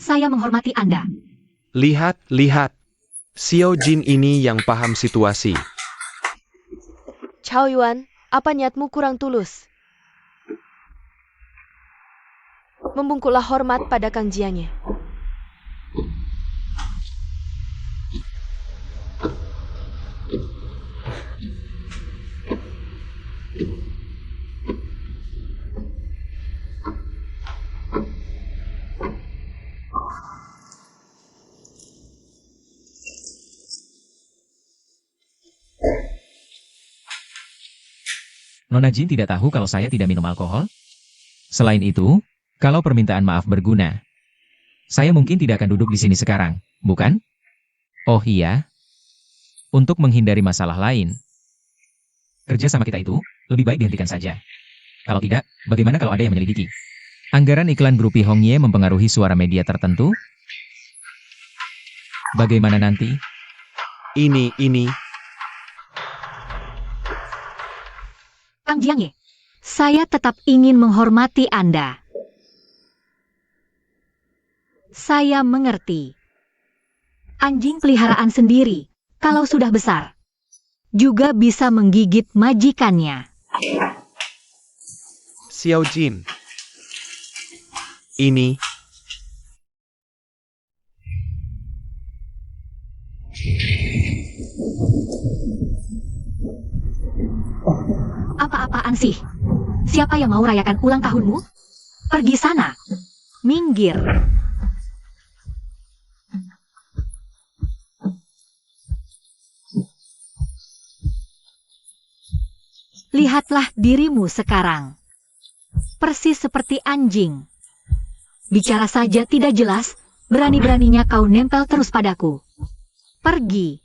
Saya menghormati Anda. Lihat, lihat. Xiao Jin ini yang paham situasi. Cao Yuan, apa niatmu kurang tulus? Membungkuklah hormat pada Kang Jiangye. Nona Jin tidak tahu kalau saya tidak minum alkohol? Selain itu, kalau permintaan maaf berguna, saya mungkin tidak akan duduk di sini sekarang, bukan? Oh iya, untuk menghindari masalah lain. Kerja sama kita itu, lebih baik dihentikan saja. Kalau tidak, bagaimana kalau ada yang menyelidiki? Anggaran iklan Grupi Hongye mempengaruhi suara media tertentu? Bagaimana nanti? Ini. Kang Jiangye, saya tetap ingin menghormati Anda. Saya mengerti. Anjing peliharaan sendiri, kalau sudah besar, juga bisa menggigit majikannya. Xiao Jin. Ini. Apa-apaan sih? Siapa yang mau rayakan ulang tahunmu? Pergi sana. Minggir. Lihatlah dirimu sekarang. Persis seperti anjing. Bicara saja tidak jelas, berani-beraninya kau nempel terus padaku. Pergi.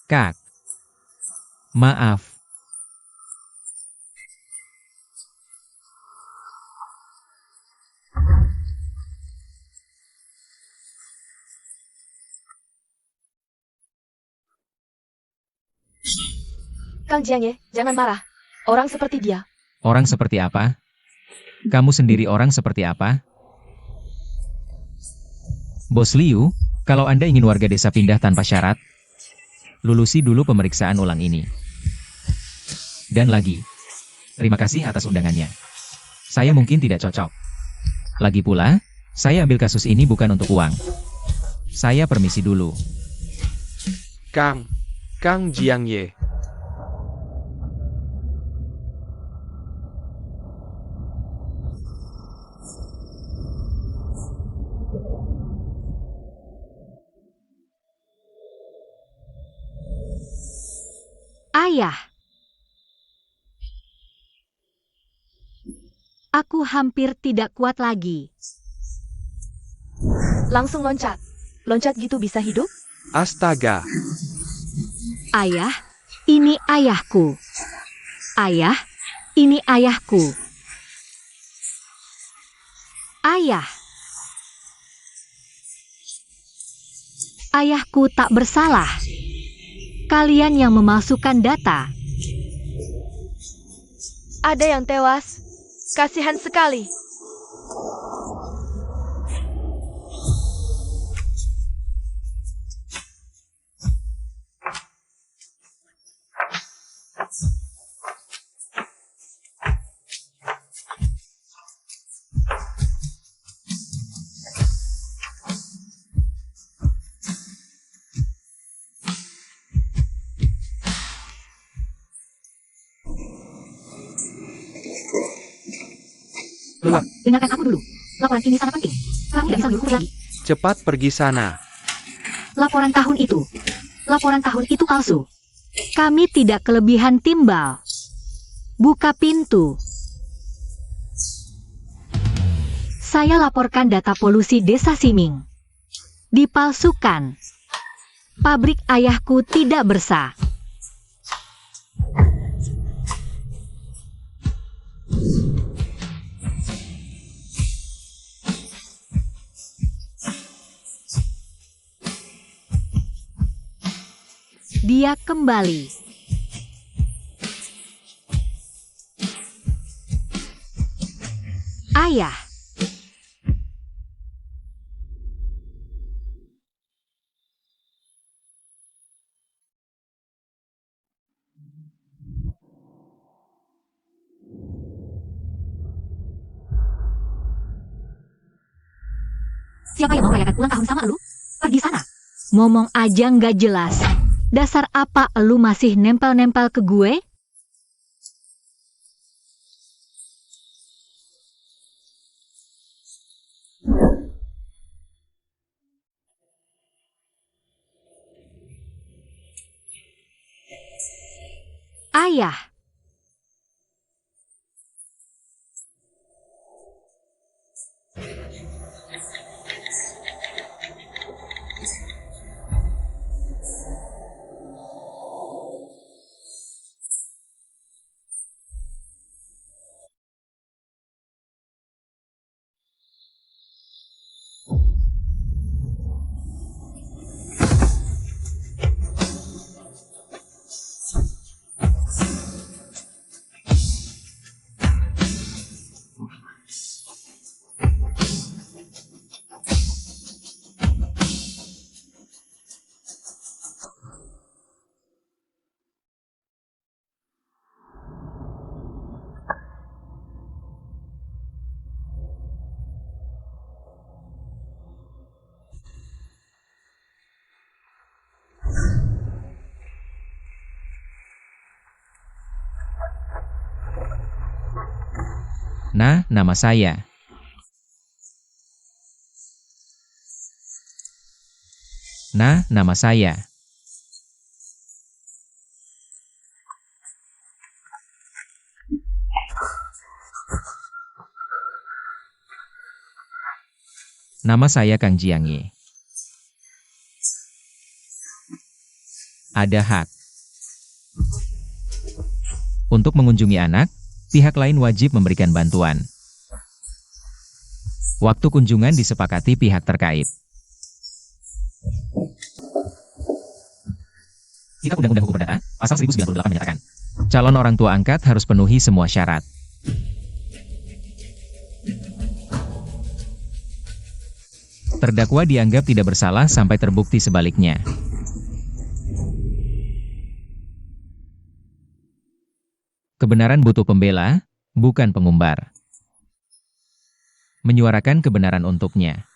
Kak. Maaf. Kang Jiangye, jangan marah. Orang seperti dia. Orang seperti apa? Kamu sendiri orang seperti apa? Bos Liu, kalau Anda ingin warga desa pindah tanpa syarat, lulusi dulu pemeriksaan ulang ini. Dan lagi, terima kasih atas undangannya. Saya mungkin tidak cocok. Lagi pula, saya ambil kasus ini bukan untuk uang. Saya permisi dulu. Kang Jiangye. Ayah. Aku hampir tidak kuat lagi. Langsung loncat. Loncat gitu bisa hidup? Astaga. Ayah, ini ayahku. Ayah, ini ayahku. Ayah. Ayahku tak bersalah. Kalian yang memasukkan data. Ada yang tewas. Kasihan sekali. Dengarkan aku dulu. Laporan ini sangat penting. Kami tidak bisa dihukum lagi. Cepat pergi sana. Laporan tahun itu palsu. Kami tidak kelebihan timbal. Saya laporkan data polusi desa Siming. Dipalsukan. Pabrik ayahku tidak bersah. Dia kembali. Ayah. Siapa yang mau merayakan ulang tahun sama elu? Pergi sana. Ngomong aja nggak jelas. Dasar apa elu masih nempel-nempel ke gue? Ayah. Nah, nama saya. Nah, nama saya. Nama saya Kang Jiangye. Ada hak. Untuk mengunjungi anak, pihak lain wajib memberikan bantuan. Waktu kunjungan disepakati pihak terkait. Kitab Undang-Undang Hukum Perdata, Pasal 1098 menyatakan, calon orang tua angkat harus penuhi semua syarat. Terdakwa dianggap tidak bersalah sampai terbukti sebaliknya. Kebenaran butuh pembela, bukan pengumbar. Menyuarakan kebenaran untuknya.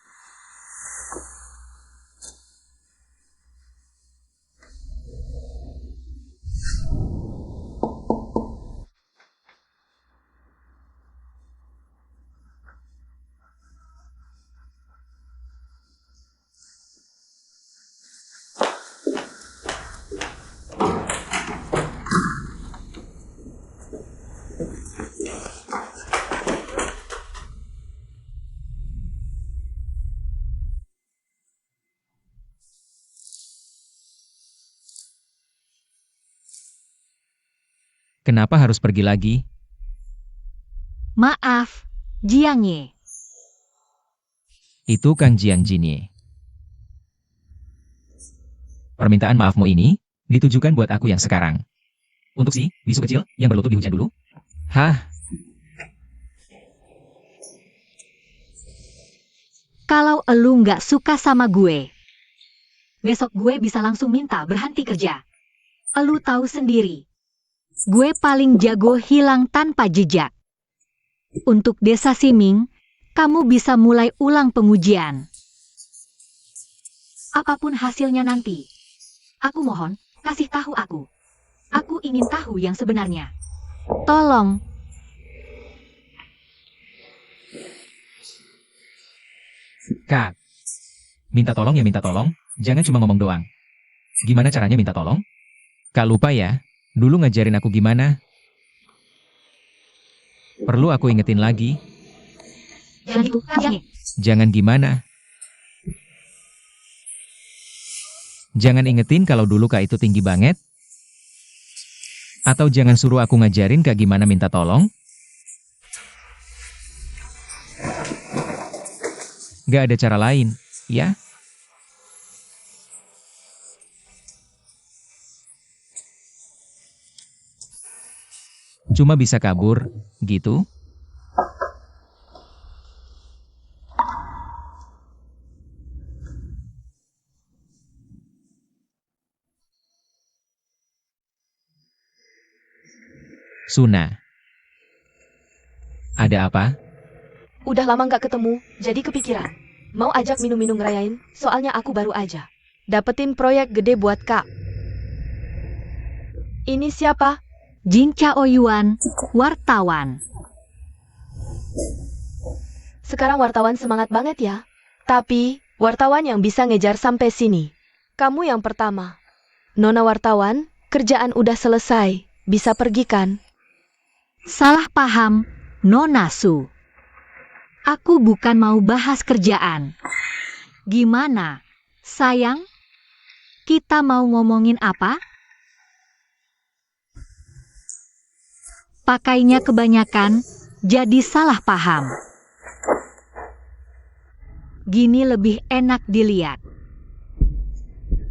Kenapa harus pergi lagi? Maaf, Jiangye. Itu Kang Jiang Jinye. Permintaan maafmu ini ditujukan buat aku yang sekarang. Untuk si bisu kecil yang berlutut di hujan dulu. Hah? Kalau elu nggak suka sama gue, besok gue bisa langsung minta berhenti kerja. Elu tahu sendiri. Gue paling jago hilang tanpa jejak. Untuk desa Siming, kamu bisa mulai ulang pengujian. Apapun hasilnya nanti. Aku mohon, kasih tahu aku. Aku ingin tahu yang sebenarnya. Tolong. Kak. Minta tolong ya minta tolong, jangan cuma ngomong doang. Gimana caranya minta tolong? Kak lupa ya, dulu ngajarin aku gimana? Perlu aku ingetin lagi? Jangan gitu, Kang. Jangan gimana? Jangan ingetin kalau dulu Kak itu tinggi banget? Atau jangan suruh aku ngajarin Kak gimana minta tolong? Gak ada cara lain, ya? Cuma bisa kabur, gitu? Suna. Ada apa? Udah lama nggak ketemu, jadi kepikiran. Mau ajak minum-minum ngerayain, soalnya aku baru aja dapetin proyek gede buat Kak. Ini siapa? Jin Chaoyuan, wartawan. Sekarang wartawan semangat banget ya. Tapi, wartawan yang bisa ngejar sampai sini. Kamu yang pertama. Nona wartawan, kerjaan udah selesai. Bisa pergi kan? Salah paham, Nona Su. Aku bukan mau bahas kerjaan. Gimana, sayang? Kita mau ngomongin apa? Pakainya kebanyakan, jadi salah paham. Gini lebih enak dilihat.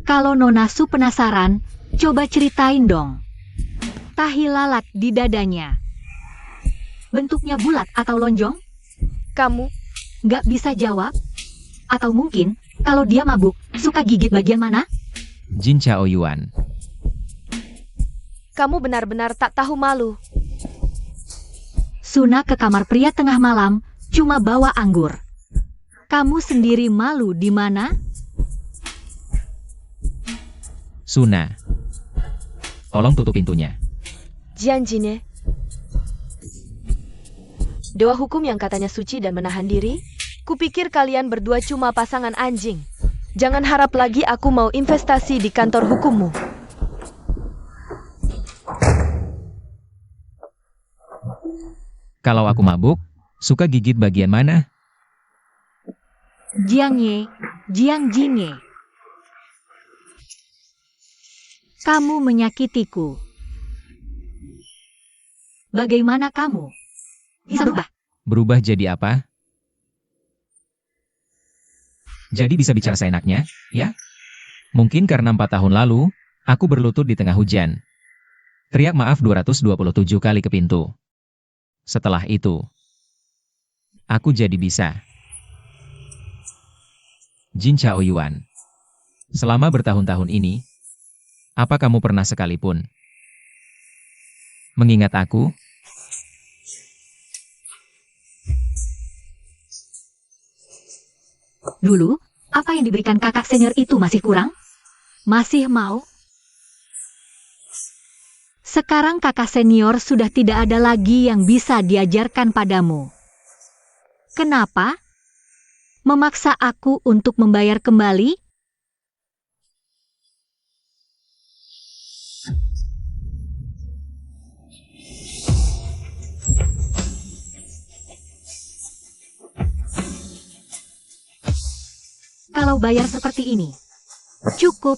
Kalau Nona Su penasaran, coba ceritain dong. Tahi lalat di dadanya. Bentuknya bulat atau lonjong? Kamu, Nggak bisa jawab? Atau mungkin, kalau dia mabuk, suka gigit bagian mana? Jin Chaoyuan. kamu benar-benar tak tahu malu. Suna ke kamar pria tengah malam, cuma bawa anggur. Kamu sendiri malu di mana? Suna. Tolong tutup pintunya. Jianjine. Dewa hukum yang katanya suci dan menahan diri? Kupikir kalian berdua cuma pasangan anjing. Jangan harap lagi aku mau investasi di kantor hukummu. Kalau aku mabuk, suka gigit bagian mana? Jiang Ye, Jiang Jingye. Kamu menyakitiku. Bagaimana kamu? Bisa berubah? Berubah jadi apa? Jadi bisa bicara seenaknya, ya? Mungkin karena 4 tahun lalu, aku berlutut di tengah hujan. Teriak maaf 227 kali ke pintu. Setelah itu, aku jadi bisa. Jin Chaoyuan. Selama bertahun-tahun ini, apa kamu pernah sekalipun mengingat aku? Dulu, apa yang diberikan kakak senior itu masih kurang? Masih mau? Sekarang kakak senior sudah tidak ada lagi yang bisa diajarkan padamu. Kenapa? Memaksa aku untuk membayar kembali? Kalau bayar seperti ini, cukup.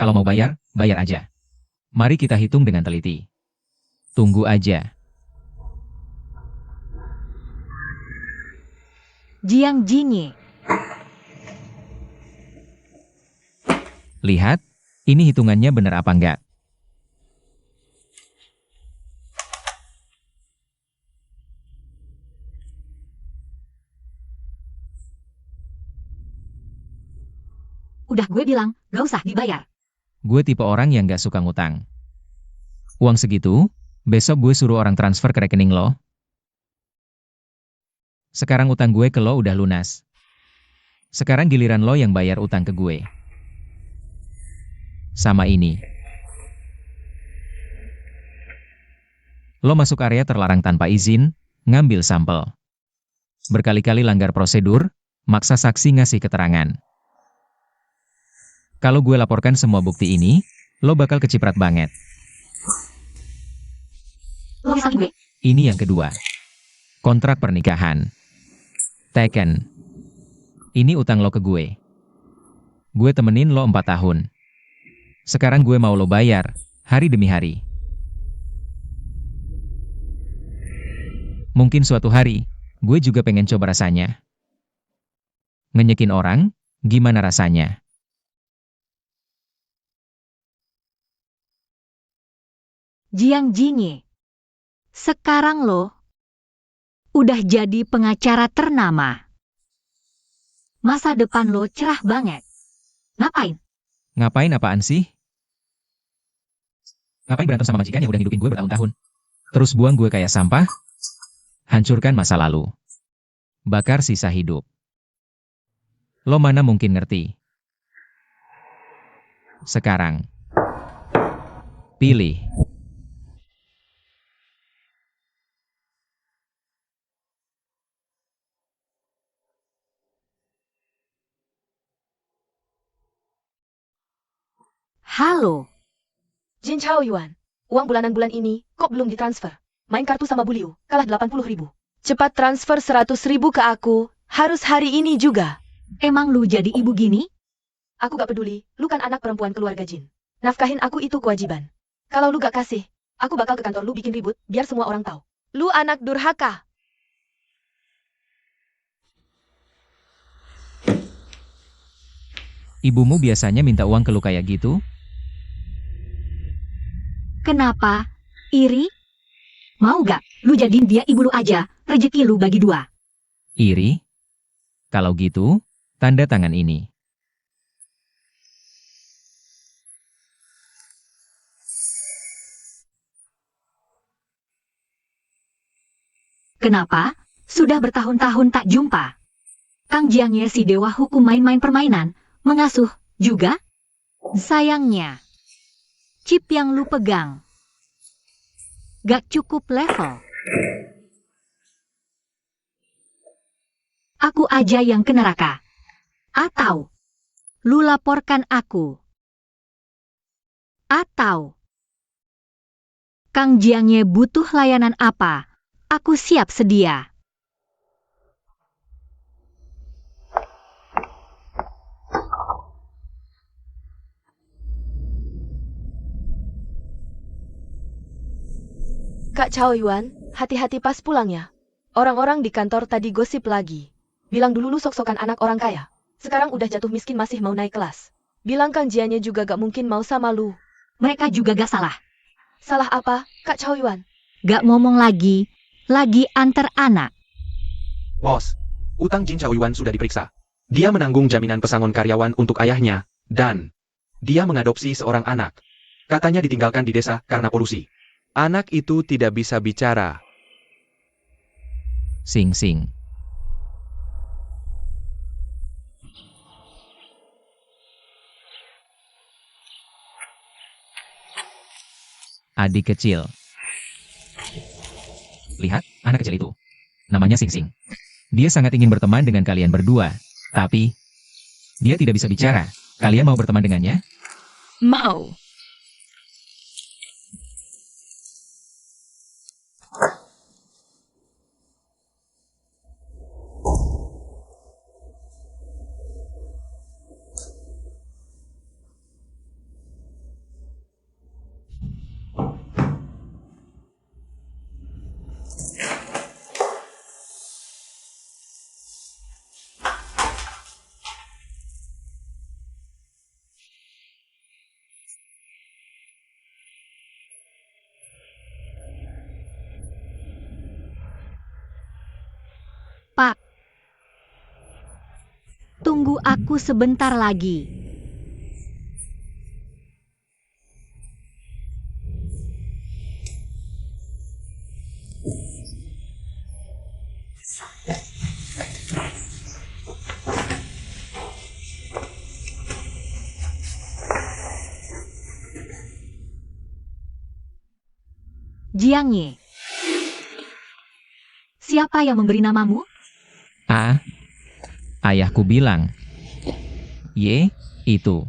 Kalau mau bayar, bayar aja. Mari kita hitung dengan teliti. Tunggu aja. Jiang Jingye. Lihat, ini hitungannya benar apa enggak? Udah gue bilang, gak usah dibayar. Gue tipe orang yang gak suka ngutang. Uang segitu, besok gue suruh orang transfer ke rekening lo. Sekarang utang gue ke lo udah lunas. Sekarang giliran lo yang bayar utang ke gue. Sama ini. Lo masuk area terlarang tanpa izin, ngambil sampel. berkali-kali langgar prosedur, maksa saksi ngasih keterangan. Kalau gue laporkan semua bukti ini, lo bakal keciprat banget. Lo nyesal gue. Ini yang kedua. Kontrak pernikahan. Taken. Ini utang lo ke gue. Gue temenin lo 4 tahun. Sekarang gue mau lo bayar, hari demi hari. Mungkin suatu hari, gue juga pengen coba rasanya. Ngenyekin orang, gimana rasanya? Jiang Jinye. Sekarang lo udah jadi pengacara ternama. Masa depan lo cerah banget. Ngapain? Ngapain apaan sih? Ngapain berantem sama majikan yang udah hidupin gue bertahun-tahun? Terus buang gue kayak sampah? Hancurkan masa lalu. Bakar sisa hidup. Lo mana mungkin ngerti? Sekarang. Pilih. Halo. Jin Chao Yuan, uang bulanan bulan ini kok belum ditransfer? Main kartu sama Bu Liu, kalah 80.000. Cepat transfer 100.000 ke aku, harus hari ini juga. Emang lu jadi ibu gini? Aku gak peduli, lu kan anak perempuan keluarga Jin. Nafkahin aku itu kewajiban. Kalau lu gak kasih, aku bakal ke kantor lu bikin ribut, biar semua orang tahu. Lu anak durhaka. Ibumu biasanya minta uang ke lu kayak gitu? Kenapa? Iri? Mau gak lu jadiin dia ibu lu aja, rezeki lu bagi 2. Iri? Kalau gitu, tanda tangan ini. Kenapa? Sudah bertahun-tahun tak jumpa. Kang Jiangye si dewa hukum main-main permainan, mengasuh juga? Sayangnya, chip yang lu pegang gak cukup level. Aku aja yang ke neraka. Atau lu laporkan aku. Atau Kang Jiangye butuh layanan apa? Aku siap sedia. Kak Chao Yuan, hati-hati pas pulang ya. Orang-orang di kantor tadi gosip lagi. Bilang dulu lu sok-sokan anak orang kaya. Sekarang udah jatuh miskin masih mau naik kelas. Bilang Kang Jianya juga gak mungkin mau sama lu. Mereka juga gak salah. Salah apa, Kak Chao Yuan? Gak ngomong lagi antar anak. Bos, utang Jin Chao Yuan sudah diperiksa. Dia menanggung jaminan pesangon karyawan untuk ayahnya, dan dia mengadopsi seorang anak. Katanya ditinggalkan di desa karena polusi. Anak itu tidak bisa bicara. Sing-sing. Adik kecil. Lihat, anak kecil itu. Namanya Sing-sing. Dia sangat ingin berteman dengan kalian berdua, tapi dia tidak bisa bicara. Kalian mau berteman dengannya? Mau. Pak, tunggu aku sebentar lagi. Jiangye. Siapa yang memberi namamu? Ah, ayahku bilang. Y, itu.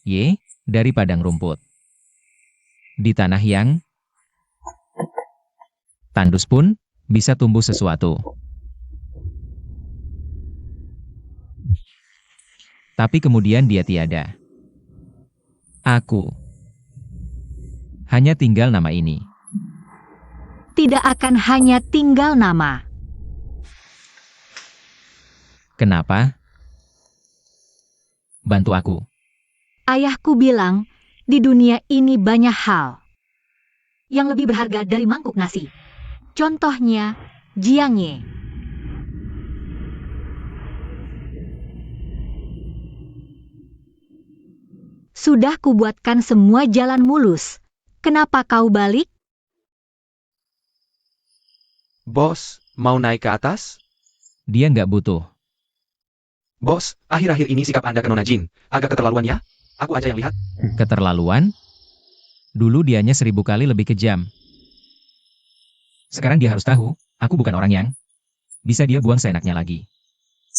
Y, dari padang rumput. Di tanah yang tandus pun bisa tumbuh sesuatu. Tapi kemudian dia tiada. Aku. Hanya tinggal nama ini. Tidak akan hanya tinggal nama. Kenapa? Bantu aku. Ayahku bilang, di dunia ini banyak hal yang lebih berharga dari mangkuk nasi. Contohnya, Jiangye. Sudah kubuatkan semua jalan mulus. Kenapa kau balik? Bos, mau naik ke atas? Dia nggak butuh. Bos, akhir-akhir ini sikap Anda ke Nona Jin agak keterlaluan ya? Aku aja yang lihat. Keterlaluan? Dulu dianya 1000 kali lebih kejam. Sekarang dia harus tahu, aku bukan orang yang bisa dia buang seenaknya lagi.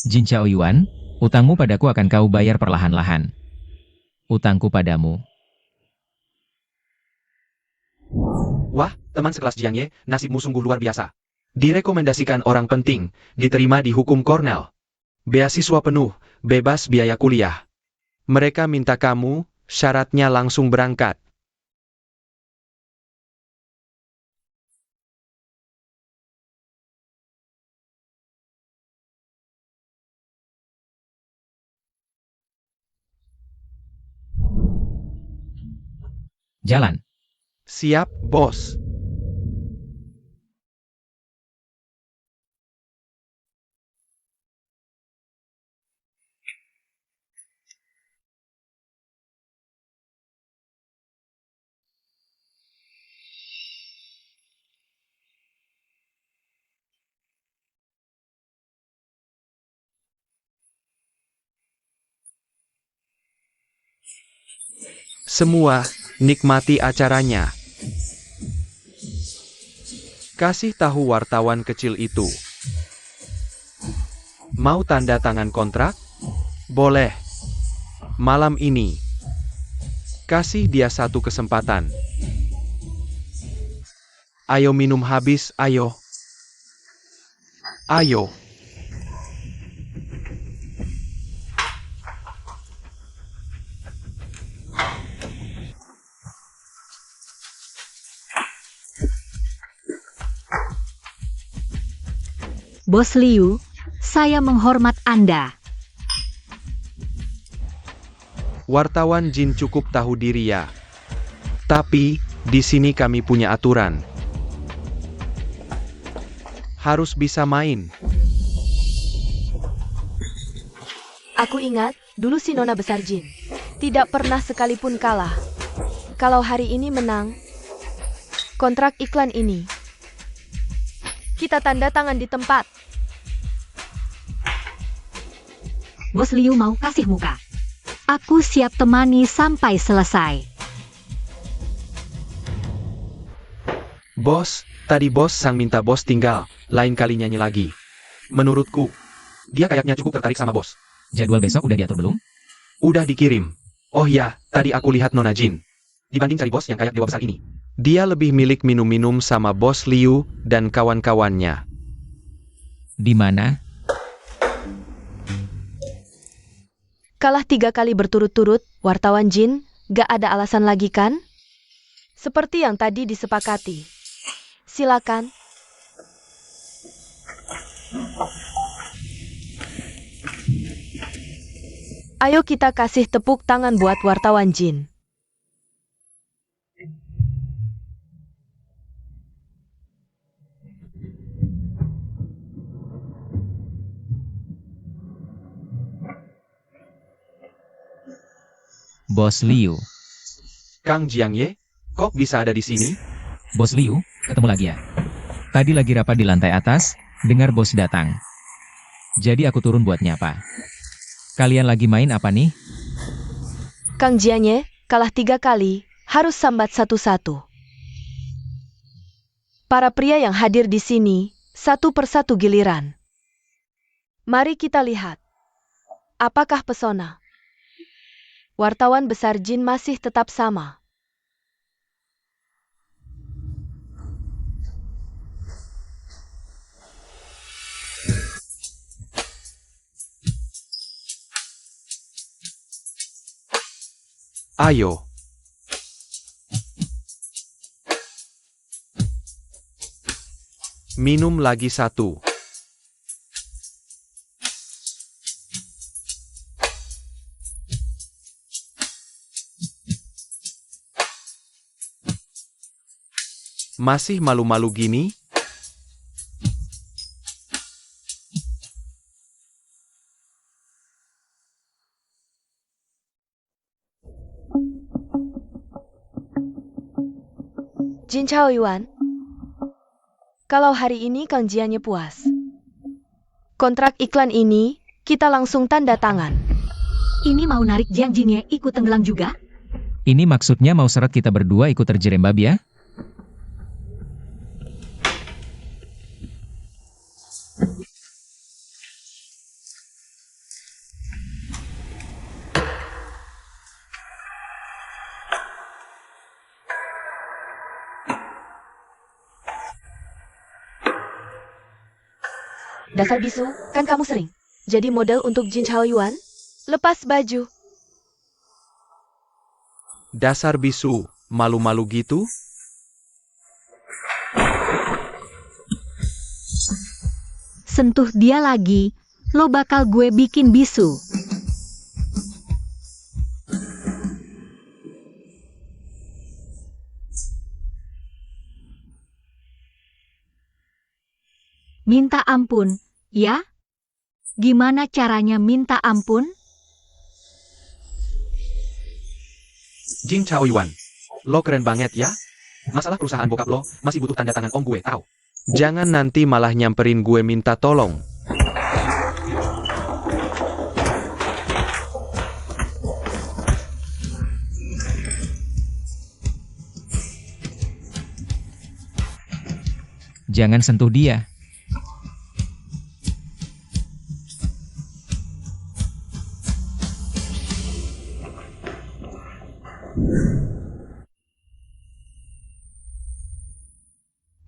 Jin Chao Yuan, utangmu padaku akan kau bayar perlahan-lahan. Utangku padamu. Wah, teman sekelas Jiangye, nasibmu sungguh luar biasa. Direkomendasikan orang penting, diterima di hukum Cornell. Beasiswa penuh, bebas biaya kuliah. Mereka minta kamu, syaratnya langsung berangkat. Jalan. Siap, bos. Semua, nikmati acaranya. Kasih tahu wartawan kecil itu. Mau tanda tangan kontrak? Boleh. Malam ini. Kasih dia satu kesempatan. Ayo minum habis, ayo. Ayo. Bos Liu, saya menghormat Anda. Wartawan Jin cukup tahu diri ya. Tapi, di sini kami punya aturan. Harus bisa main. Aku ingat, dulu si Nona Besar Jin tidak pernah sekalipun kalah. Kalau hari ini menang, kontrak iklan ini kita tanda tangan di tempat. Bos Liu mau kasih muka. Aku siap temani sampai selesai. Bos, tadi bos sang minta bos tinggal, lain kali nyanyi lagi. Menurutku, dia kayaknya cukup tertarik sama bos. Jadwal besok udah diatur belum? Udah dikirim. Oh ya, tadi aku lihat Nona Jin. Dibanding cari bos yang kayak dewa besar ini, dia lebih milik minum-minum sama bos Liu dan kawan-kawannya. Di mana? Kalah 3 kali berturut-turut, wartawan Jin, gak ada alasan lagi kan? Seperti yang tadi disepakati. Silakan. Ayo kita kasih tepuk tangan buat wartawan Jin. Bos Liu. Kang Jiangye, kok bisa ada di sini? Bos Liu, ketemu lagi ya. Tadi lagi rapat di lantai atas, dengar bos datang. Jadi aku turun buat nyapa. Kalian lagi main apa nih? Kang Jiangye, kalah 3 kali, harus sambat satu-satu. Para pria yang hadir di sini, satu persatu giliran. Mari kita lihat. Apakah pesona? Wartawan besar jin masih tetap sama. Ayo. Minum lagi satu. Masih malu-malu gini? Jin Chaoyuan, kalau hari ini Kang Jianya puas, kontrak iklan ini kita langsung tanda tangan. Ini mau narik Jiang Jinye ikut tenggelam juga? Ini maksudnya mau seret kita berdua ikut terjerembab ya? Dasar bisu, kan kamu sering jadi model untuk Jin Chaoyuan? Lepas baju. Dasar bisu, malu-malu gitu? Sentuh dia lagi, lo bakal gue bikin bisu. Minta ampun, ya? Gimana caranya minta ampun? Jin Chaoyuan, lo keren banget ya? Masalah perusahaan bokap lo masih butuh tanda tangan om gue, tahu? Jangan nanti malah nyamperin gue minta tolong. Jangan sentuh dia.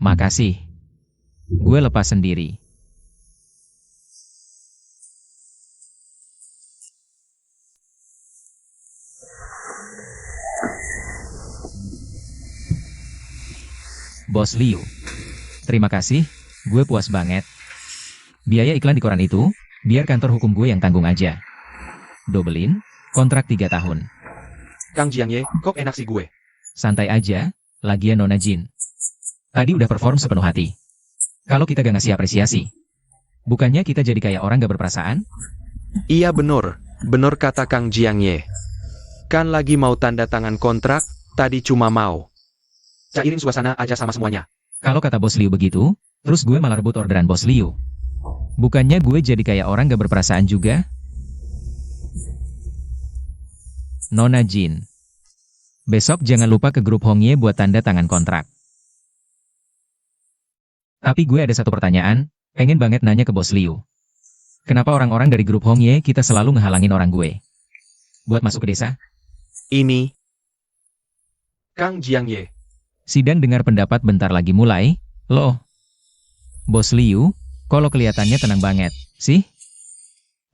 Makasih. Gue lepas sendiri. Bos Liu. Terima kasih, gue puas banget. Biaya iklan di koran itu, biar kantor hukum gue yang tanggung aja. Dobelin, kontrak 3 tahun. Kang Jiangye, kok enak sih gue? Santai aja, lagian Nona Jin. Tadi udah perform sepenuh hati. Kalau kita gak ngasih apresiasi, bukannya kita jadi kayak orang gak berperasaan? Iya bener kata Kang Jiangye. Kan lagi mau tanda tangan kontrak, tadi cuma mau cairin suasana aja sama semuanya. Kalau kata Bos Liu begitu, terus gue malah rebut orderan Bos Liu. Bukannya gue jadi kayak orang gak berperasaan juga? Nona Jin. Besok jangan lupa ke grup Hongye buat tanda tangan kontrak. Tapi gue ada satu pertanyaan, pengen banget nanya ke Bos Liu. Kenapa orang-orang dari grup Hongye kita selalu ngehalangin orang gue buat masuk ke desa? Ini Kang Jiangye. Sidang dengar pendapat bentar lagi mulai, loh. Bos Liu, kalau kelihatannya tenang banget, sih?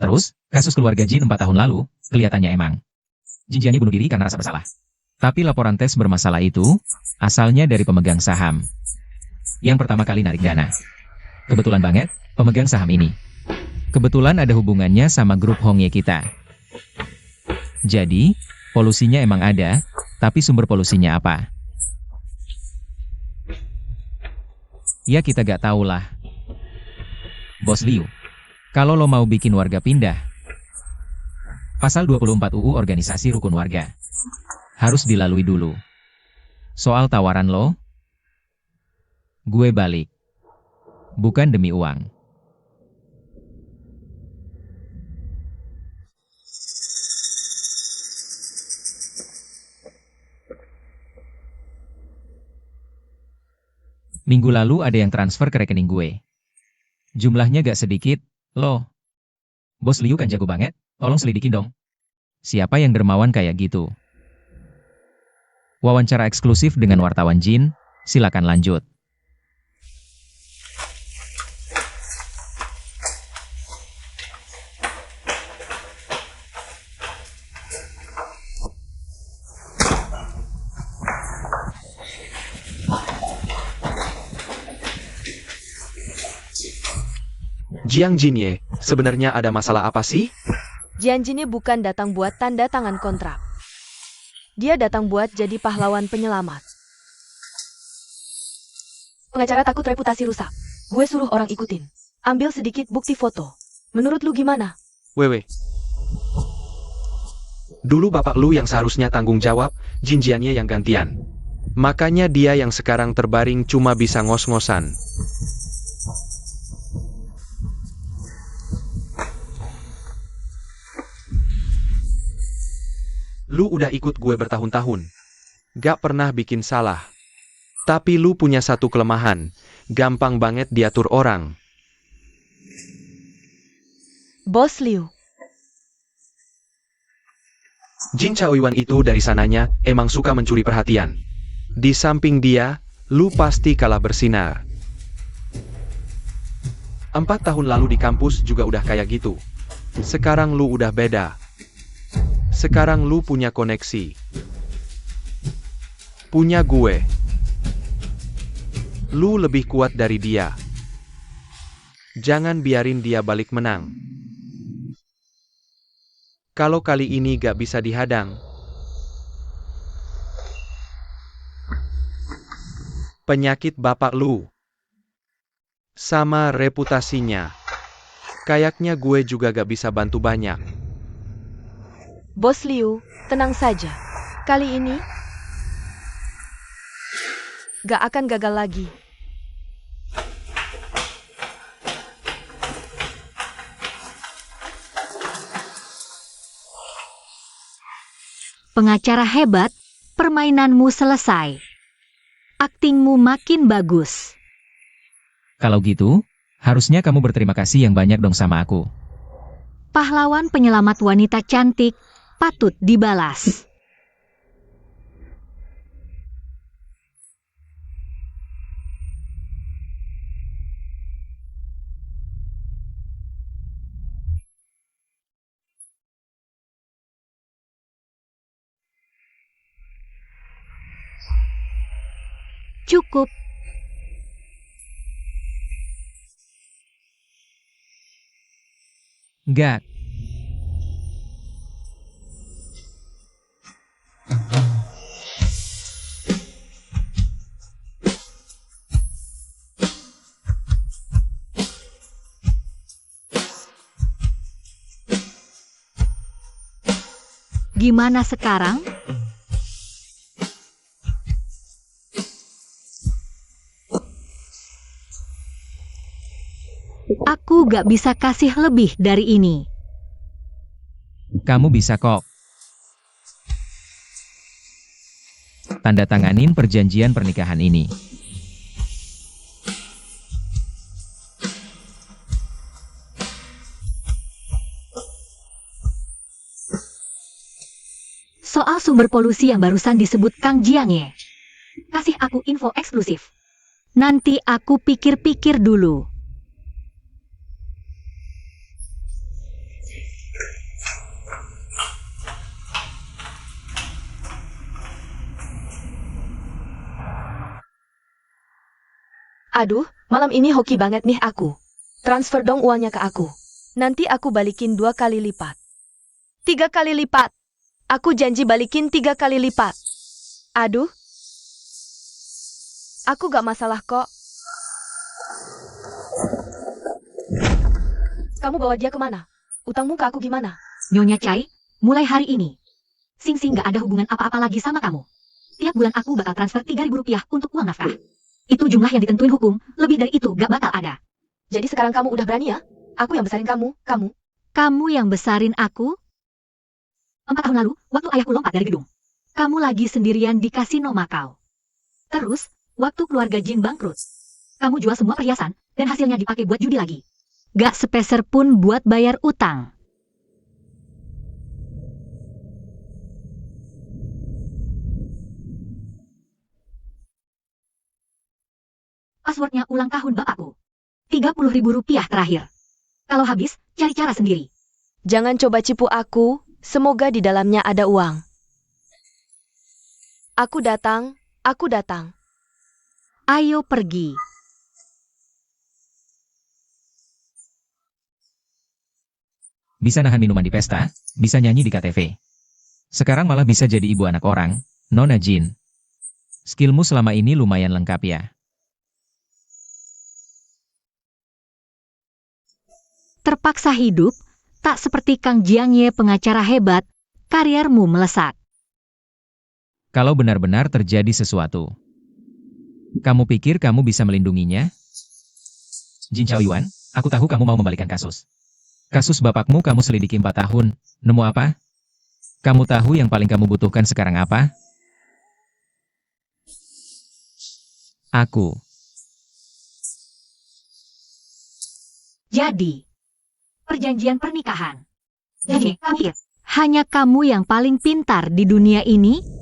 Terus, kasus keluarga Jin 4 tahun lalu, kelihatannya emang Jin Jiangye bunuh diri karena rasa bersalah. Tapi laporan tes bermasalah itu, asalnya dari pemegang saham yang pertama kali narik dana. Kebetulan banget, pemegang saham ini kebetulan ada hubungannya sama grup Hongye kita. Jadi, polusinya emang ada, tapi sumber polusinya apa? Ya kita gak tahu lah. Bos Liu, kalau lo mau bikin warga pindah, pasal 24 UU Organisasi Rukun Warga harus dilalui dulu. Soal tawaran lo, gue balik. Bukan demi uang. Minggu lalu ada yang transfer ke rekening gue. Jumlahnya gak sedikit, loh. Bos Liu kan jago banget, tolong selidikin dong. Siapa yang dermawan kayak gitu? Wawancara eksklusif dengan wartawan Jin, silakan lanjut. Jiang Jinye, sebenarnya ada masalah apa sih? Jian Jinye bukan datang buat tanda tangan kontrak. Dia datang buat jadi pahlawan penyelamat. Pengacara takut reputasi rusak. Gue suruh orang ikutin. Ambil sedikit bukti foto. Menurut lu gimana? Wewe. Dulu bapak lu yang seharusnya tanggung jawab, Jin Jianye yang gantian. Makanya dia yang sekarang terbaring cuma bisa ngos-ngosan. Lu udah ikut gue bertahun-tahun. Gak pernah bikin salah. Tapi lu punya satu kelemahan. Gampang banget diatur orang. Bos Liu. Jin Chaoyuan itu dari sananya emang suka mencuri perhatian. Di samping dia, lu pasti kalah bersinar. 4 tahun lalu di kampus juga udah kayak gitu. Sekarang lu udah beda. Sekarang lu punya koneksi. Punya gue. Lu lebih kuat dari dia. Jangan biarin dia balik menang. Kalau kali ini gak bisa dihadang, penyakit bapak lu sama reputasinya. Kayaknya gue juga gak bisa bantu banyak. Bos Liu, tenang saja. Kali ini gak akan gagal lagi. Pengacara hebat, permainanmu selesai. Aktingmu makin bagus. Kalau gitu, harusnya kamu berterima kasih yang banyak dong sama aku. Pahlawan penyelamat wanita cantik, patut dibalas. Cukup. Enggak. Gimana sekarang? Aku gak bisa kasih lebih dari ini. Kamu bisa kok. Tanda tanganin perjanjian pernikahan ini. Soal sumber polusi yang barusan disebut Kang Jiangye. Kasih aku info eksklusif. Nanti aku pikir-pikir dulu. Aduh, malam ini hoki banget nih aku. Transfer dong uangnya ke aku. Nanti aku balikin 2 kali lipat. 3 kali lipat. Aku janji balikin 3 kali lipat. Aduh. Aku gak masalah kok. Kamu bawa dia kemana? Utangmu ke aku gimana? Nyonya Chai, mulai hari ini, Sing Sing gak ada hubungan apa-apa lagi sama kamu. Tiap bulan aku bakal transfer 3.000 rupiah untuk uang nafkah. Itu jumlah yang ditentuin hukum, lebih dari itu gak bakal ada. Jadi sekarang kamu udah berani ya? Aku yang besarin kamu. Kamu yang besarin aku? 4 tahun lalu, waktu ayahku lompat dari gedung. Kamu lagi sendirian di kasino Makau. Terus, waktu keluarga Jin bangkrut. Kamu jual semua perhiasan, dan hasilnya dipakai buat judi lagi. Gak sepeser pun buat bayar utang. Passwordnya ulang tahun bapakku. 30.000 rupiah terakhir. Kalau habis, cari cara sendiri. Jangan coba cipu aku, semoga di dalamnya ada uang. Aku datang, aku datang. Ayo pergi. Bisa nahan minuman di pesta, bisa nyanyi di KTV. Sekarang malah bisa jadi ibu anak orang, Nona Jin. Skillmu selama ini lumayan lengkap ya. Terpaksa hidup, tak seperti Kang Jiangye pengacara hebat, kariermu melesat. Kalau benar-benar terjadi sesuatu, kamu pikir kamu bisa melindunginya? Jin Chaoyuan, aku tahu kamu mau membalikkan kasus. Kasus bapakmu kamu selidiki 4 tahun, nemu apa? Kamu tahu yang paling kamu butuhkan sekarang apa? Aku. Jadi, perjanjian pernikahan. Jadi, kamu hanya kamu yang paling pintar di dunia ini?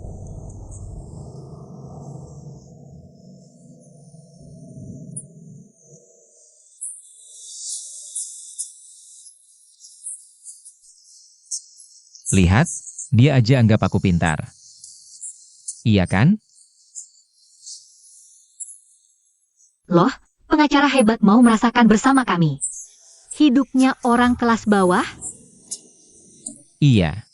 Lihat, dia aja anggap aku pintar. Iya kan? Loh, pengacara hebat mau merasakan bersama kami. Hidupnya orang kelas bawah? Iya.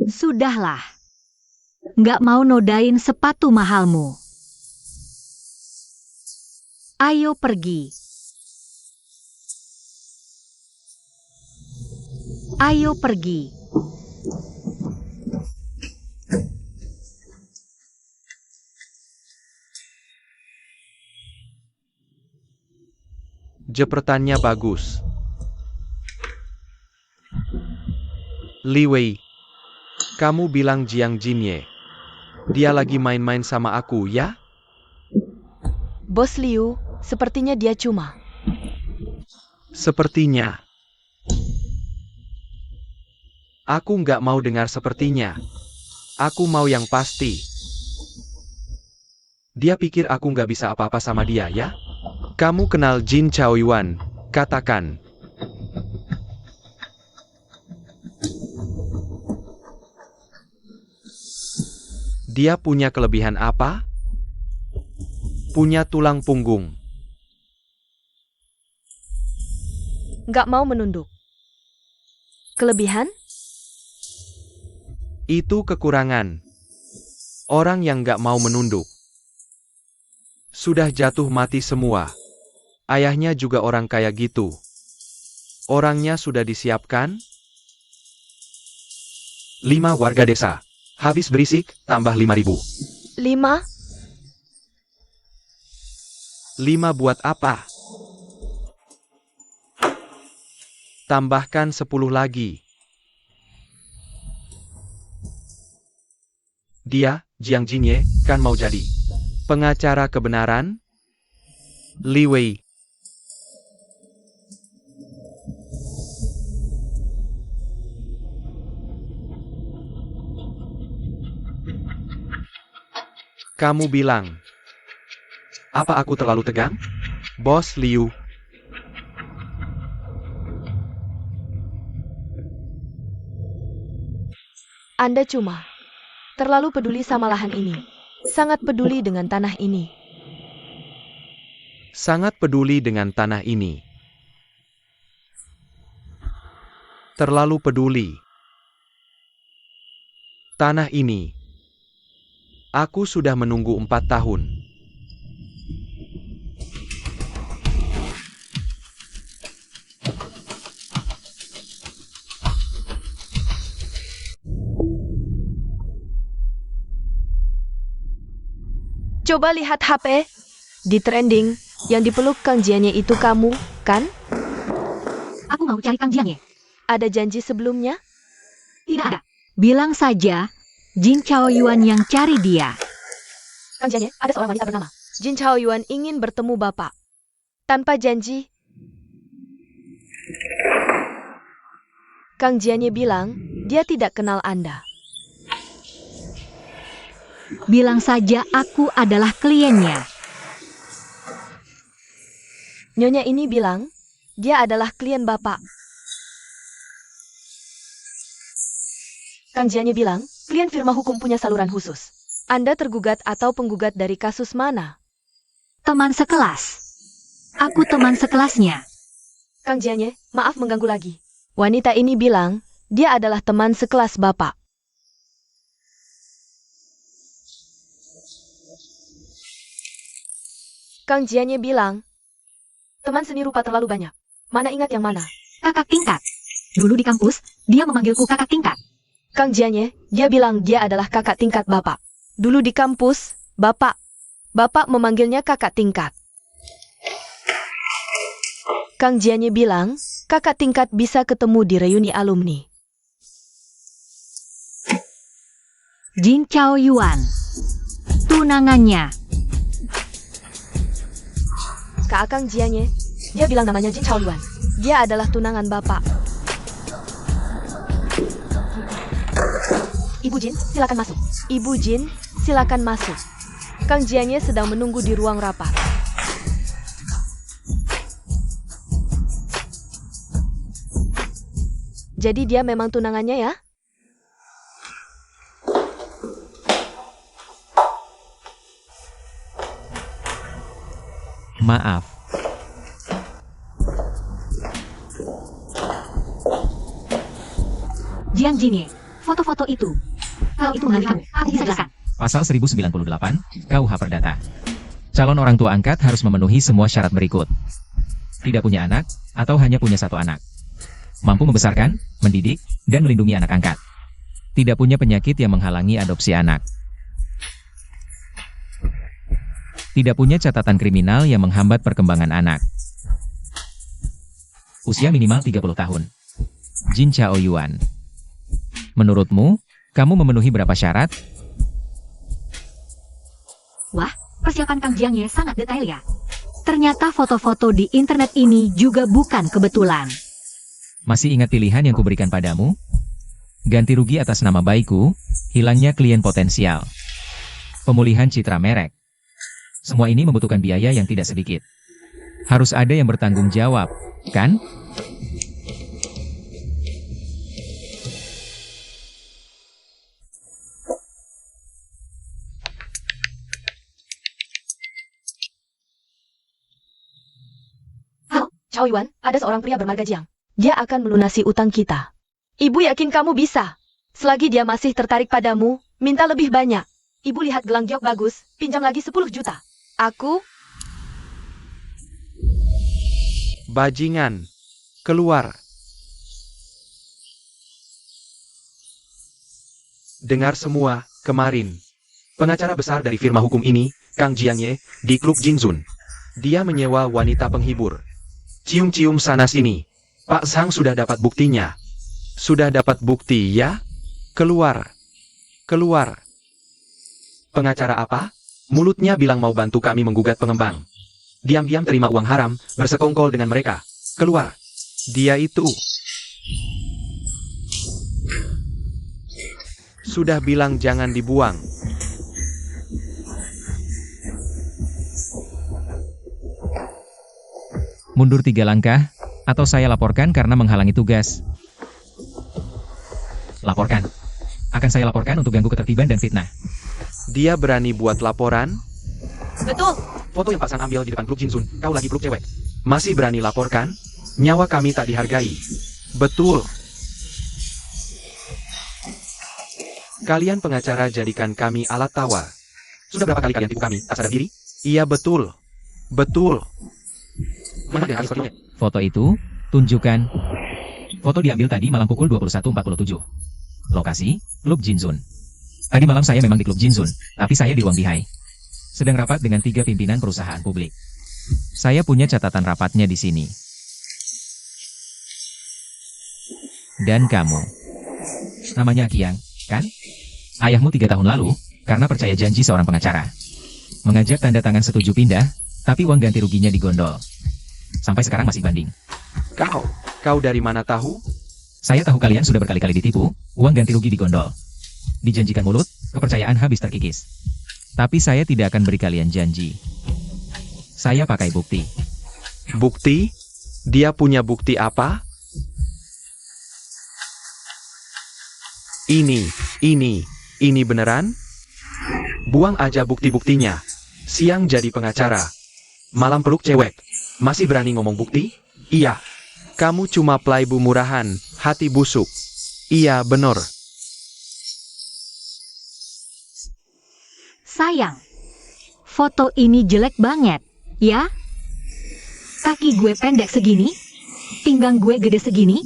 Sudahlah. Nggak mau nodain sepatu mahalmu. Ayo pergi. Ayo pergi. Jepretannya bagus. Li Wei, kamu bilang Jiang Jinye. Dia lagi main-main sama aku, ya? Bos Liu, sepertinya dia cuma. Sepertinya. Aku nggak mau dengar sepertinya. Aku mau yang pasti. Dia pikir aku nggak bisa apa-apa sama dia, ya? Kamu kenal Jin Chaoyuan, katakan. Dia punya kelebihan apa? Punya tulang punggung. Nggak mau menunduk. Kelebihan? Itu kekurangan. Orang yang nggak mau menunduk. Sudah jatuh mati semua. Ayahnya juga orang kaya gitu. Orangnya sudah disiapkan? 5 warga desa. Habis berisik, tambah 5.000. 5? 5 buat apa? Tambahkan 10 lagi. Dia, Jiang Jinye, kan mau jadi pengacara kebenaran? Li Wei. Kamu bilang, apa aku terlalu tegang? Bos Liu. Anda cuma terlalu peduli sama lahan ini. Sangat peduli dengan tanah ini. Sangat peduli dengan tanah ini. Terlalu peduli. Tanah ini. Aku sudah menunggu 4 tahun. Coba lihat HP. Di trending, yang dipeluk Kang Jiangye itu kamu, kan? Aku mau cari Kang Jiangye. Ada janji sebelumnya? Tidak ada. Bilang saja, Jin Chaoyuan yang cari dia. Kang Jiangye, ada seorang wanita bernama Jin Chaoyuan ingin bertemu Bapak. Tanpa janji, Kang Jianye bilang, dia tidak kenal Anda. Bilang saja aku adalah kliennya. Nyonya ini bilang, dia adalah klien Bapak. Kang Jianye bilang, klien firma hukum punya saluran khusus. Anda tergugat atau penggugat dari kasus mana? Teman sekelas. Aku teman sekelasnya. Kang Jianye, maaf mengganggu lagi. Wanita ini bilang, dia adalah teman sekelas Bapak. Kang Jianye bilang, teman seni rupa terlalu banyak. Mana ingat yang mana? Kakak tingkat. Dulu di kampus, dia memanggilku kakak tingkat. Kang Jianye, dia bilang dia adalah kakak tingkat Bapak. Dulu di kampus, Bapak memanggilnya kakak tingkat. Kang Jianye bilang, kakak tingkat bisa ketemu di reuni alumni. Jin Chaoyuan. Tunangannya. Kak Kang Jianye, dia bilang namanya Jin Chaoyuan. Dia adalah tunangan Bapak. Ibu Jin, silakan masuk. Ibu Jin, silakan masuk. Kang Jianye sedang menunggu di ruang rapat. Jadi dia memang tunangannya ya? Maaf. Jiang Jinye, foto-foto itu. Kalau itu mengenai kamu, aku bisa jelaskan. Pasal 1098, KUH Perdata. Calon orang tua angkat harus memenuhi semua syarat berikut. Tidak punya anak, atau hanya punya satu anak. Mampu membesarkan, mendidik, dan melindungi anak angkat. Tidak punya penyakit yang menghalangi adopsi anak. Tidak punya catatan kriminal yang menghambat perkembangan anak. Usia minimal 30 tahun. Jin Chaoyuan. Menurutmu, kamu memenuhi berapa syarat? Wah, persiapan Kang Jiangye sangat detail ya. Ternyata foto-foto di internet ini juga bukan kebetulan. Masih ingat pilihan yang kuberikan padamu? Ganti rugi atas nama baikku, hilangnya klien potensial. Pemulihan citra merek. Semua ini membutuhkan biaya yang tidak sedikit. Harus ada yang bertanggung jawab, kan? Halo, Chaoyuan, ada seorang pria bermarga Jiang. Dia akan melunasi utang kita. Ibu yakin kamu bisa. Selagi dia masih tertarik padamu, minta lebih banyak. Ibu lihat gelang giok bagus, pinjam lagi 10 juta. Aku, Bajingan. Keluar. Dengar semua, kemarin. Pengacara besar dari firma hukum ini, Kang Jiangye, di klub Jinzun. Dia menyewa wanita penghibur. Cium-cium sana-sini. Pak Sang sudah dapat buktinya. Sudah dapat bukti, ya? Keluar. Keluar. Pengacara apa? Mulutnya bilang mau bantu kami menggugat pengembang. Diam-diam terima uang haram, bersekongkol dengan mereka. Keluar. Dia itu. Sudah bilang jangan dibuang. Mundur 3 langkah, atau saya laporkan karena menghalangi tugas. Laporkan. Akan saya laporkan untuk ganggu ketertiban dan fitnah. Dia berani buat laporan? betul. Foto yang Pak Sang ambil di depan klub Jinzun, kau lagi peluk cewek. Masih berani laporkan? Nyawa kami tak dihargai. Betul. Kalian pengacara jadikan kami alat tawar. Sudah berapa kali kalian tipu kami, tak sadar diri? Iya betul. Betul. Mana dia fotonya? Foto itu, tunjukkan. Foto diambil tadi malam pukul 21.47. Lokasi, Klub Jinzun. Tadi malam saya memang di Klub Jinzun, tapi saya di ruang bihai. Sedang rapat dengan 3 pimpinan perusahaan publik. Saya punya catatan rapatnya di sini. Dan kamu. Namanya Kiang, kan? Ayahmu 3 tahun lalu, karena percaya janji seorang pengacara. Mengajak tanda tangan setuju pindah, tapi uang ganti ruginya digondol. Sampai sekarang masih banding. Kau dari mana tahu? Saya tahu kalian sudah berkali-kali ditipu, uang ganti rugi digondol. Dijanjikan mulut, kepercayaan habis terkikis. Tapi saya tidak akan beri kalian janji. Saya pakai bukti. Bukti? Dia punya bukti apa? Ini beneran? Buang aja bukti-buktinya. Siang jadi pengacara. Malam peluk cewek. Masih berani ngomong bukti? Iya. Kamu cuma playboy murahan, hati busuk. Iya, bener. Sayang, foto ini jelek banget, ya? Kaki gue pendek segini, pinggang gue gede segini,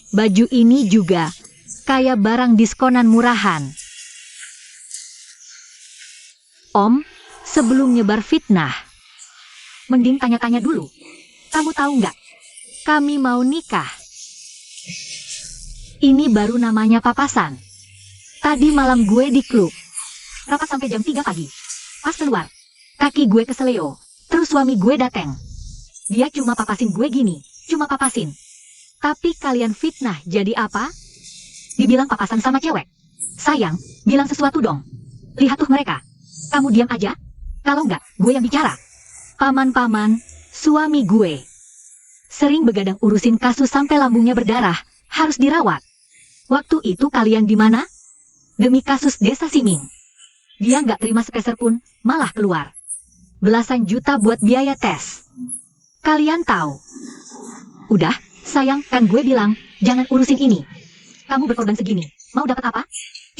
baju ini juga kayak barang diskonan murahan. Om, sebelum nyebar fitnah, mending tanya-tanya dulu. Kamu tahu nggak? Kami mau nikah. Ini baru namanya papasan. Tadi malam gue di klub. Rapat sampai jam 3 pagi. Pas keluar, kaki gue keseleo. Terus suami gue dateng. Dia cuma papasin gue gini. Cuma papasin. Tapi kalian fitnah jadi apa? Dibilang papasan sama cewek. Sayang, bilang sesuatu dong. Lihat tuh mereka. Kamu diam aja. Kalau nggak, gue yang bicara. Paman-paman, suami gue. Sering begadang urusin kasus sampai lambungnya berdarah. Harus dirawat. Waktu itu kalian di mana? Demi kasus Desa Siming. Dia nggak terima sepeser pun, malah keluar. Belasan juta buat biaya tes. Kalian tahu. Udah, sayang, kan gue bilang, jangan urusin ini. Kamu berkorban segini, mau dapat apa?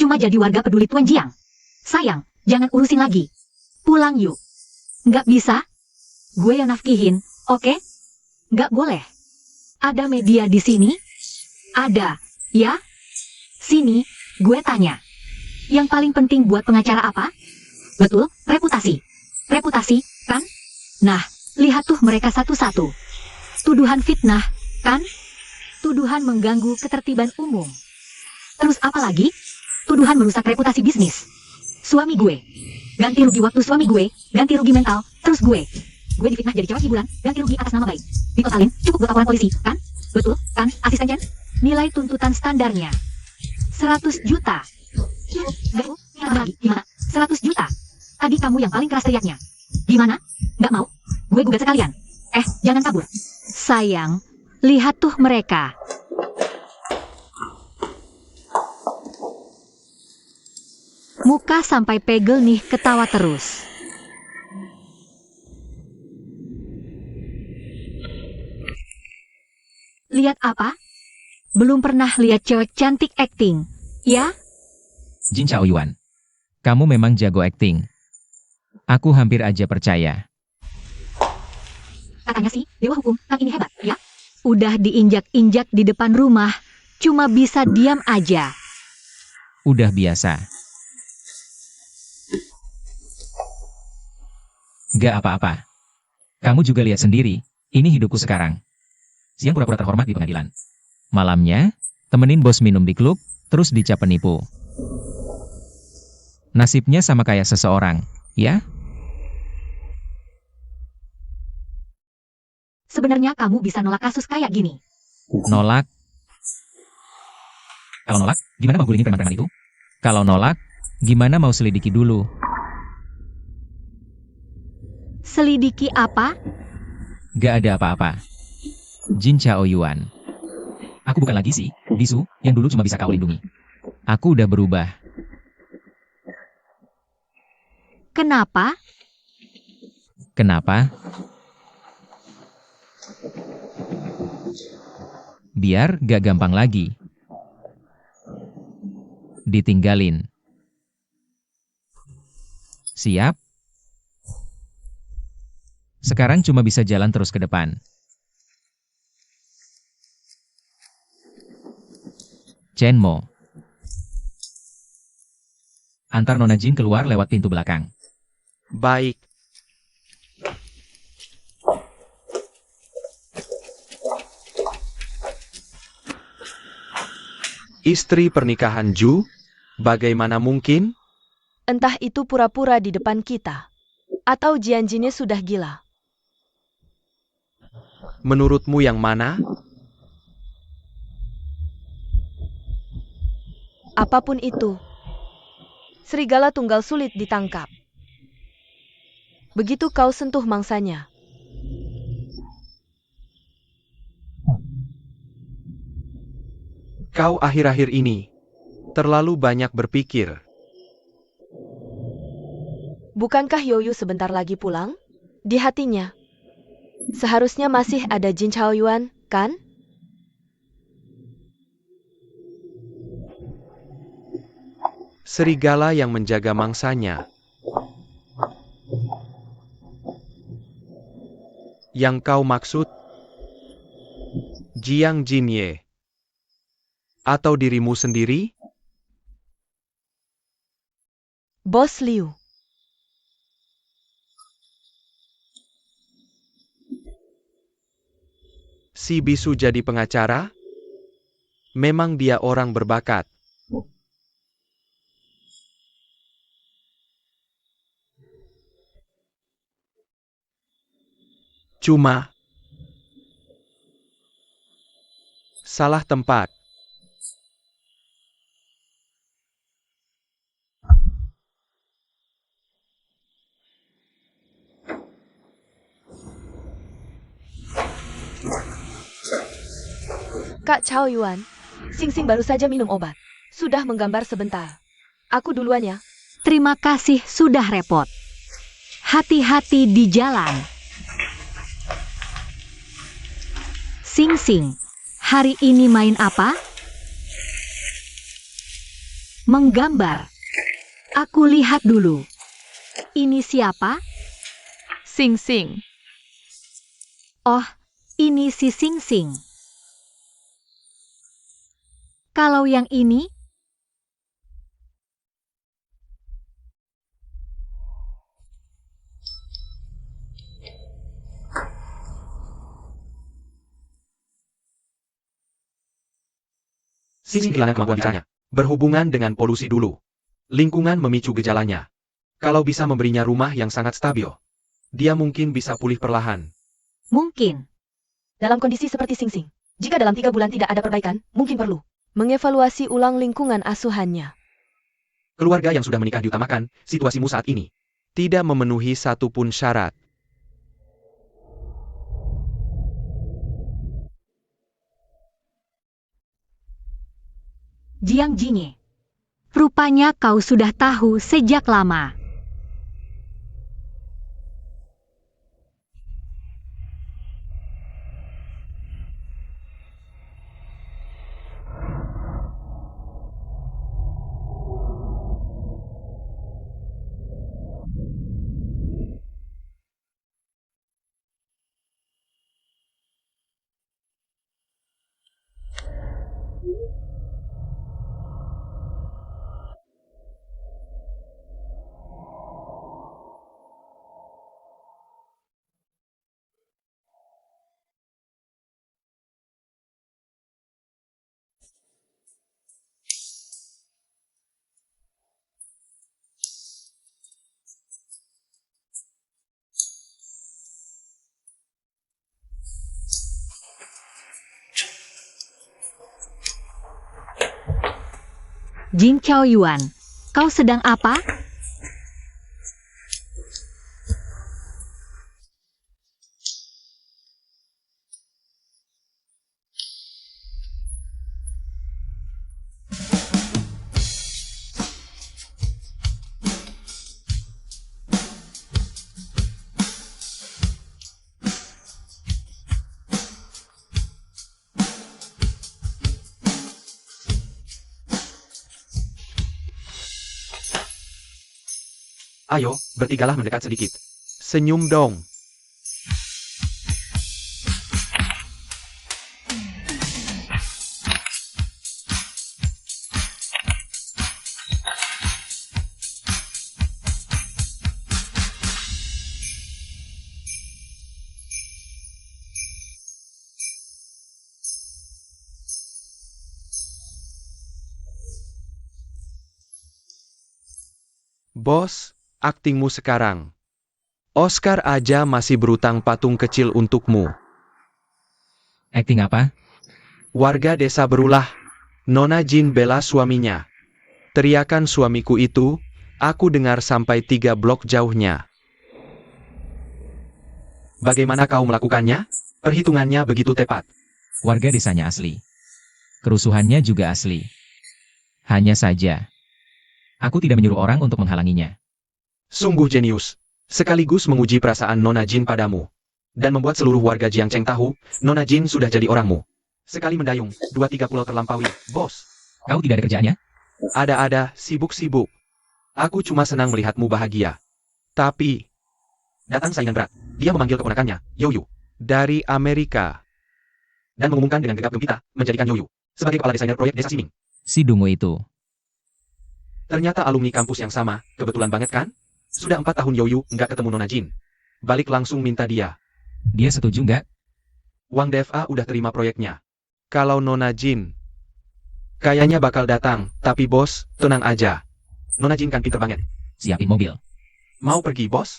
Cuma jadi warga peduli Tuan Jiang. Sayang, jangan urusin lagi. Pulang yuk. Nggak bisa? Gue yang nafkihin, oke? Nggak boleh. Ada media di sini? Ada, ya? Sini, gue tanya. Yang paling penting buat pengacara apa? Betul, reputasi. Reputasi, kan? Nah, lihat tuh mereka satu-satu. Tuduhan fitnah, kan? Tuduhan mengganggu ketertiban umum. Terus apa lagi? Tuduhan merusak reputasi bisnis. Suami gue. Ganti rugi waktu suami gue, ganti rugi mental, terus gue. Gue difitnah jadi cewek hiburan, ganti rugi atas nama baik. Ditotalin, cukup buat laporan polisi, kan? Betul, kan, asisten Jen? Nilai tuntutan standarnya 100 juta. Lagi, gimana? 100 juta. Tadi kamu yang paling keras teriaknya. Gimana? Nggak mau? Gue gugat sekalian. Jangan kabur. Sayang, lihat tuh mereka. Muka sampai pegel nih ketawa terus. Lihat apa? Belum pernah lihat cewek cantik acting, ya? Jin Chaoyuan, kamu memang jago acting. Aku hampir aja percaya. Katanya sih, dewa hukum, yang ini hebat, ya? Udah diinjak-injak di depan rumah, cuma bisa diam aja. Udah biasa. Gak apa-apa. Kamu juga lihat sendiri, ini hidupku sekarang. Siang pura-pura terhormat di pengadilan. Malamnya, temenin bos minum di klub, terus dicap penipu. Nasibnya sama kayak seseorang, ya? Sebenarnya kamu bisa nolak kasus kayak gini. Nolak? Kalau nolak, gimana mau gulingin preman-preman itu? Kalau nolak, gimana mau selidiki dulu? Selidiki apa? Gak ada apa-apa. Jin Chaoyuan. Aku bukan lagi si bisu yang dulu cuma bisa kau lindungi. Aku udah berubah. Kenapa? Kenapa? Biar gak gampang lagi ditinggalin. Siap? Sekarang cuma bisa jalan terus ke depan. Chenmo. Antar Nona Jin keluar lewat pintu belakang. Baik. Istri pernikahan Ju? Bagaimana mungkin? Entah itu pura-pura di depan kita. Atau Jianjinnya sudah gila? Menurutmu yang mana? Apapun itu, serigala tunggal sulit ditangkap. Begitu kau sentuh mangsanya, Kau akhir-akhir ini terlalu banyak berpikir. bukankah Yoyu sebentar lagi pulang? Di hatinya, seharusnya masih ada Jin Chaoyuan, kan? Serigala yang menjaga mangsanya. Yang kau maksud? Jiang Jinye. Atau dirimu sendiri? Bos Liu. Si bisu jadi pengacara? Memang dia orang berbakat. Cuma salah tempat. Kak Chaoyuan, Sing Sing baru saja minum obat. Sudah menggambar sebentar. Aku duluan ya. Terima kasih sudah repot. Hati-hati di jalan. Sing Sing, hari ini main apa? Menggambar. Aku lihat dulu. Ini siapa? Sing Sing. Oh, ini si Sing Sing. Kalau yang ini? Sing kehilangan kemampuan bicaranya. Berhubungan dengan polusi dulu. Lingkungan memicu gejalanya. Kalau bisa memberinya rumah yang sangat stabil, dia mungkin bisa pulih perlahan. Mungkin. Dalam kondisi seperti Sing Sing, jika dalam 3 bulan tidak ada perbaikan, mungkin perlu mengevaluasi ulang lingkungan asuhannya. Keluarga yang sudah menikah diutamakan, situasimu saat ini tidak memenuhi satu pun syarat. Jiang Jinye. Rupanya kau sudah tahu sejak lama. Jin Chaoyuan, kau sedang apa? Ayo, bertigalah mendekat sedikit. Senyum dong. Bos, aktingmu sekarang Oscar aja masih berutang patung kecil untukmu. Akting apa? Warga desa berulah. Nona Jin bela suaminya. Teriakan suamiku itu, aku dengar sampai 3 blok jauhnya. Bagaimana kau melakukannya? Perhitungannya begitu tepat. Warga desanya asli. Kerusuhannya juga asli. Hanya saja, aku tidak menyuruh orang untuk menghalanginya. Sungguh jenius. Sekaligus menguji perasaan Nona Jin padamu. Dan membuat seluruh warga Jiangcheng tahu, Nona Jin sudah jadi orangmu. Sekali mendayung, 2-3 pulau terlampaui, bos. Kau tidak ada kerjaannya? Ada-ada, sibuk-sibuk. Aku cuma senang melihatmu bahagia. Tapi, datang saingan berat. Dia memanggil keponakannya, Yoyu, dari Amerika. Dan mengumumkan dengan gegap gempita, menjadikan Yoyu sebagai kepala desainer proyek desa Siming. Si dungu itu. Ternyata alumni kampus yang sama, kebetulan banget kan? Sudah 4 tahun Yoyu nggak ketemu Nona Jin. Balik langsung minta dia. Dia setuju nggak? Wang DFA udah terima proyeknya. Kalau Nona Jin, kayaknya bakal datang, tapi bos, tenang aja. Nona Jin kan pinter banget. Siapin mobil. Mau pergi bos?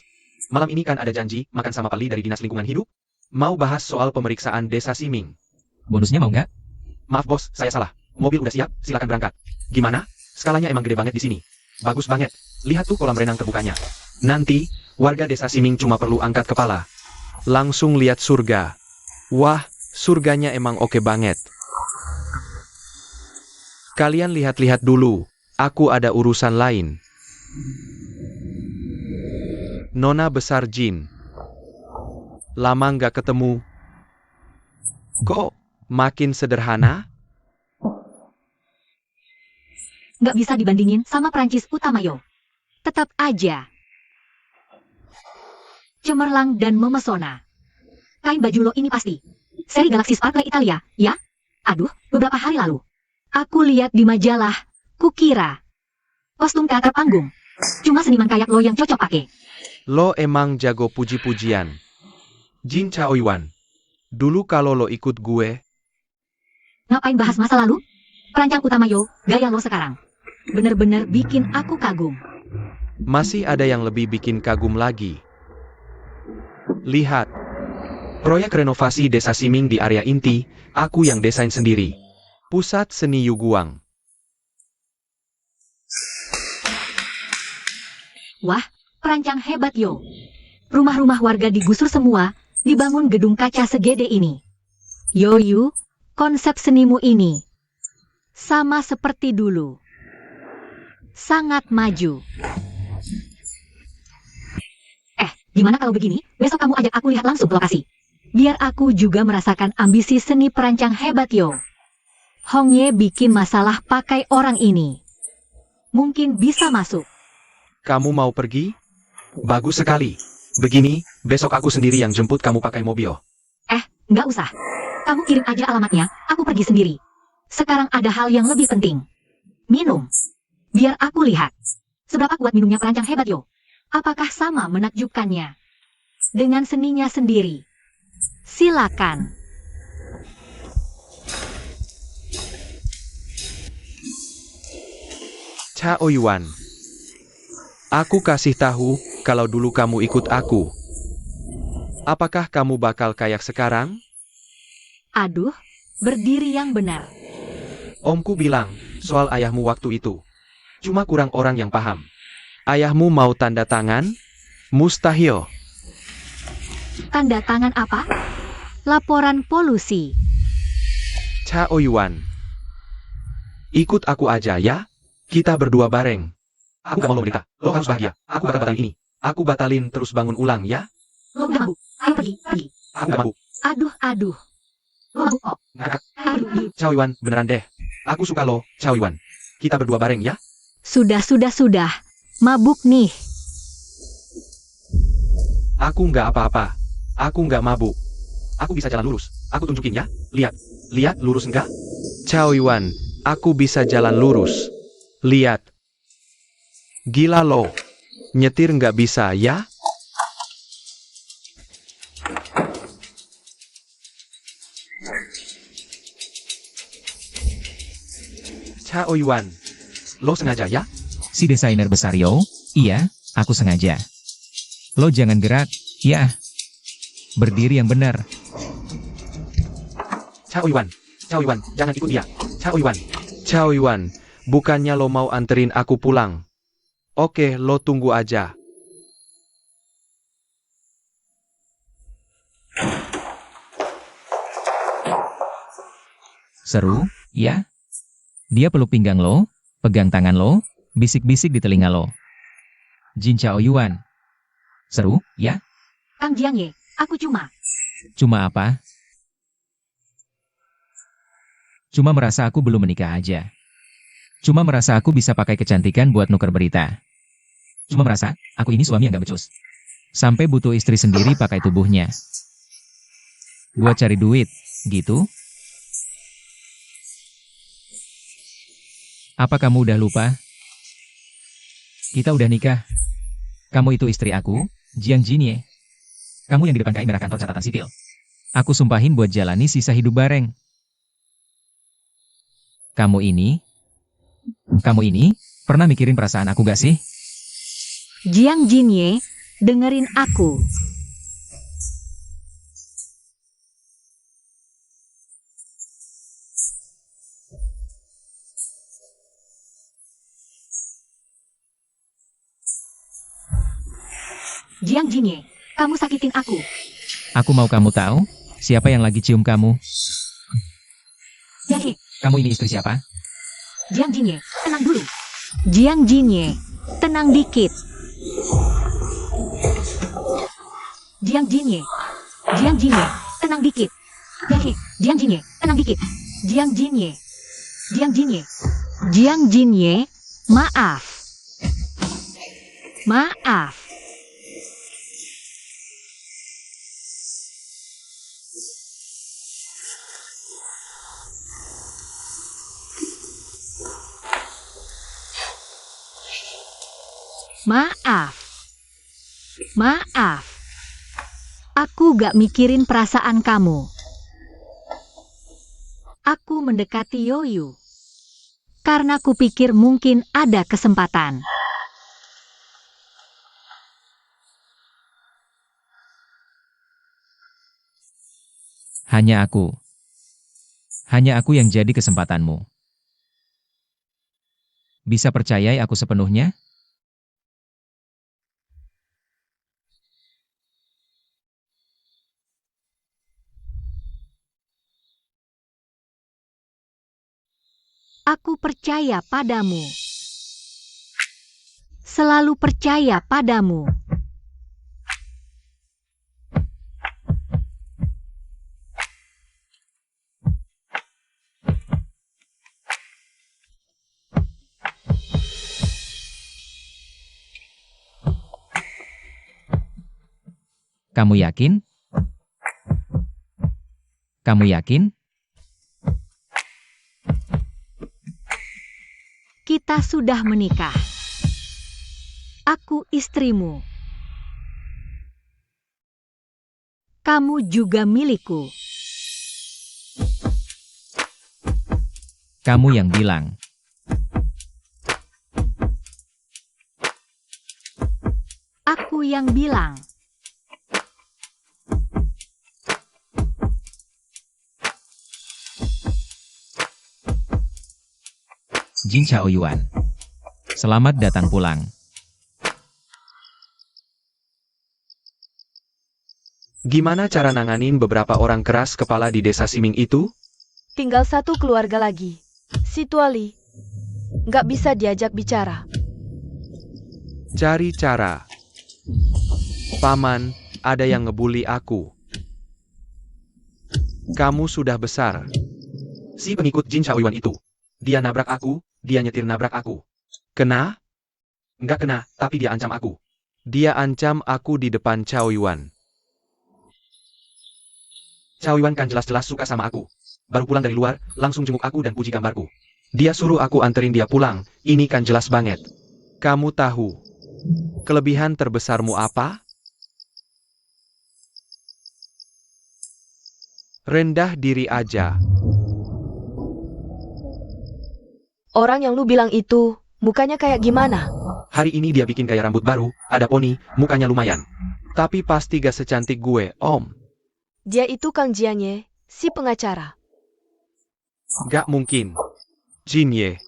Malam ini kan ada janji, makan sama Pali dari Dinas Lingkungan Hidup. Mau bahas soal pemeriksaan desa Siming. Bonusnya mau nggak? Maaf bos, saya salah. Mobil udah siap, silakan berangkat. Gimana? Skalanya emang gede banget di sini. Bagus banget. Lihat tuh kolam renang terbukanya. Nanti, warga desa Siming cuma perlu angkat kepala. Langsung lihat surga. Wah, surganya emang oke banget. Kalian lihat-lihat dulu. Aku ada urusan lain. Nona besar Jin. Lama nggak ketemu. Kok makin sederhana? Nggak bisa dibandingin sama Prancis Utamayo. Tetap aja cemerlang dan memesona. Kain baju lo ini pasti seri Galaxy Sparkle Italia, ya? Aduh, beberapa hari lalu aku lihat di majalah, kukira kostum teater panggung. Cuma seniman kayak lo yang cocok pakai. Lo emang jago puji-pujian. Jin Chaoyuan. Dulu kalau lo ikut gue, Ngapain bahas masa lalu? Perancang Utamayo, gaya lo sekarang bener-bener bikin aku kagum. masih ada yang lebih bikin kagum lagi. Lihat. Proyek renovasi desa Siming di area inti, aku yang desain sendiri. Pusat Seni Yuguang. Wah, perancang hebat yo. Rumah-rumah warga digusur semua, dibangun gedung kaca segede ini. Yoyu, konsep senimu ini sama seperti dulu. Sangat maju. Gimana kalau begini, besok kamu ajak aku lihat langsung ke lokasi. Biar aku juga merasakan ambisi seni perancang hebat yo. Hong Ye bikin masalah pakai orang ini. Mungkin bisa masuk. Kamu mau pergi? Bagus sekali. Begini, besok aku sendiri yang jemput kamu pakai mobil. Nggak usah. Kamu kirim aja alamatnya, aku pergi sendiri. Sekarang ada hal yang lebih penting. Minum. Biar aku lihat. Seberapa kuat minumnya perancang hebat yo. Apakah sama menakjubkannya? Dengan seninya sendiri. Silakan. Chaoyuan. Aku kasih tahu, kalau dulu kamu ikut aku. Apakah kamu bakal kayak sekarang? Aduh, berdiri yang benar. Omku bilang, soal ayahmu waktu itu. Cuma kurang orang yang paham. Ayahmu mau tanda tangan? Mustahil. Tanda tangan apa? Laporan polusi. Chaoyuan. Ikut aku aja ya. Kita berdua bareng. Aku gak mau lo menderita. Lo harus bahagia. Aku bakal batalin ini. Aku batalin terus bangun ulang ya. Lo udah mabuk. Ayo pergi. Aku gak mabuk. Aduh. Lo mabuk kok. Ngakak. Aduh. Chaoyuan, beneran deh. Aku suka lo, Chaoyuan. Kita berdua bareng ya. Sudah. Mabuk nih. Aku nggak apa-apa. Aku nggak mabuk. Aku bisa jalan lurus. Aku tunjukin ya. Lihat lurus nggak? Chaoyuan, aku bisa jalan lurus. Lihat. Gila lo. Nyetir nggak bisa ya? Chaoyuan, lo sengaja ya? Si desainer besar yo, iya, aku sengaja. Lo jangan gerak, ya. Berdiri yang benar. Cao Yuan, jangan ikut dia. Cao Yuan, bukannya lo mau anterin aku pulang? Oke, lo tunggu aja. Seru, ya. Dia peluk pinggang lo, pegang tangan lo, bisik-bisik di telinga lo. Jin Chao Yuan. Seru, ya? Kang Jiang Ye, aku cuma. Cuma apa? Cuma merasa aku belum menikah aja. Cuma merasa aku bisa pakai kecantikan buat nuker berita. Cuma merasa, aku ini suami yang gak becus. Sampai butuh istri sendiri pakai tubuhnya. Buat cari duit, gitu? Apa kamu udah lupa? Kita udah nikah. Kamu itu istri aku, Jiang Jinye. Kamu yang di depan KI merah kantor catatan sipil. Aku sumpahin buat jalani sisa hidup bareng. Kamu ini pernah mikirin perasaan aku gak sih? Jiang Jinye, dengerin aku. Jiang Jinye, kamu sakitin aku. Aku mau kamu tahu, siapa yang lagi cium kamu? Yahe, Kamu ini istri siapa? Jiang Jinye, tenang dulu. Jiang Jinye, tenang dikit. Jiang Jinye, tenang dikit. Yahe, Jiang Jinye, tenang dikit. Jiang Jinye, Jiang Jinye, maaf. Maaf. Maaf. Maaf. Aku gak mikirin perasaan kamu. Aku mendekati Yoyu. Karena kupikir mungkin ada kesempatan. Hanya aku. Hanya aku yang jadi kesempatanmu. Bisa percayai aku sepenuhnya? Aku percaya padamu. Selalu percaya padamu. Kamu yakin? Kamu yakin? Kita sudah menikah. Aku istrimu. Kamu juga milikku. Kamu yang bilang. Aku yang bilang. Jin Chao Yuan. Selamat datang pulang. Gimana cara nanganin beberapa orang keras kepala di desa Siming itu? Tinggal satu keluarga lagi. Si Tuali. Nggak bisa diajak bicara. Cari cara. Paman, ada yang ngebully aku. Kamu sudah besar. Si pengikut Jin Chao Yuan itu. Dia nabrak aku, dia nyetir nabrak aku. Kena? Nggak kena, tapi dia ancam aku. Dia ancam aku di depan Chao Yuan. Chao Yuan kan jelas-jelas suka sama aku. Baru pulang dari luar, langsung jenguk aku dan puji gambarku. Dia suruh aku anterin dia pulang, ini kan jelas banget. Kamu tahu, kelebihan terbesarmu apa? Rendah diri aja. Orang yang lu bilang itu, mukanya kayak gimana? Hari ini dia bikin gaya rambut baru, ada poni, mukanya lumayan. Tapi pasti gak secantik gue, Om. Dia itu Kang Jianye, si pengacara. Gak mungkin. Jin Ye.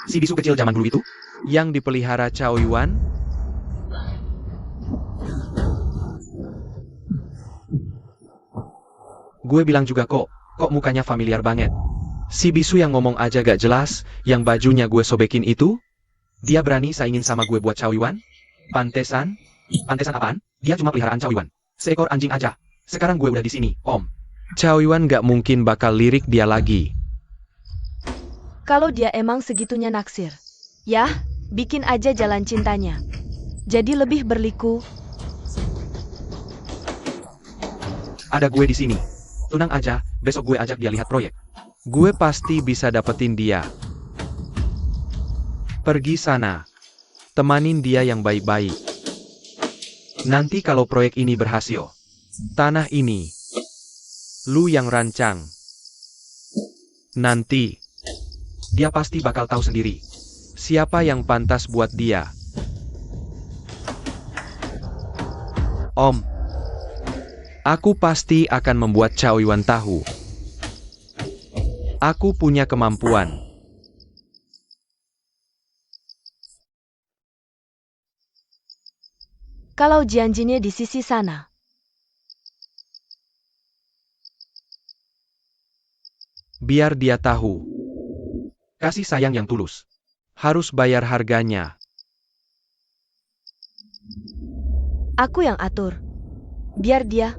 Si bisu kecil zaman dulu itu? Yang dipelihara Cao Yuan? Gue bilang juga kok mukanya familiar banget. Si bisu yang ngomong aja gak jelas, yang bajunya gue sobekin itu? Dia berani saingin sama gue buat Cao Yuan? Pantesan? Pantesan apaan? Dia cuma peliharaan Cao Yuan. Seekor anjing aja. Sekarang gue udah di sini, Om. Cao Yuan gak mungkin bakal lirik dia lagi. Kalau dia emang segitunya naksir, ya, bikin aja jalan cintanya. Jadi lebih berliku. Ada gue di sini. Tenang aja, besok gue ajak dia lihat proyek. Gue pasti bisa dapetin dia. Pergi sana. Temanin dia yang baik-baik. Nanti kalau proyek ini berhasil, tanah ini, lu yang rancang. Nanti, dia pasti bakal tahu sendiri, siapa yang pantas buat dia. Om, aku pasti akan membuat Cao Yuan tahu. Aku punya kemampuan. Kalau janjinya di sisi sana. Biar dia tahu. Kasih sayang yang tulus. Harus bayar harganya. Aku yang atur. Biar dia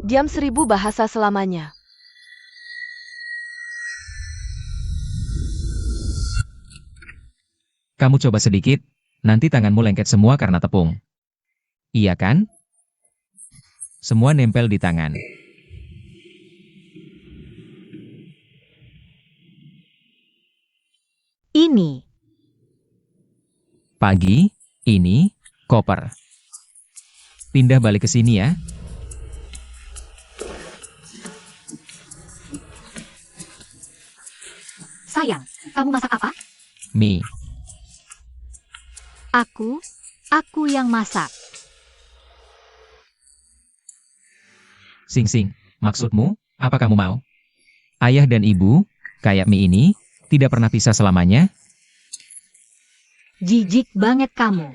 diam 1000 bahasa selamanya. Kamu coba sedikit, nanti tanganmu lengket semua karena tepung. Iya kan? Semua nempel di tangan. Ini. Pagi, ini, koper. Pindah balik ke sini ya. Sayang, kamu masak apa? Mie. Aku yang masak. Sing-sing, maksudmu, apa kamu mau? Ayah dan ibu, kayak mie ini, tidak pernah pisah selamanya? Jijik banget kamu.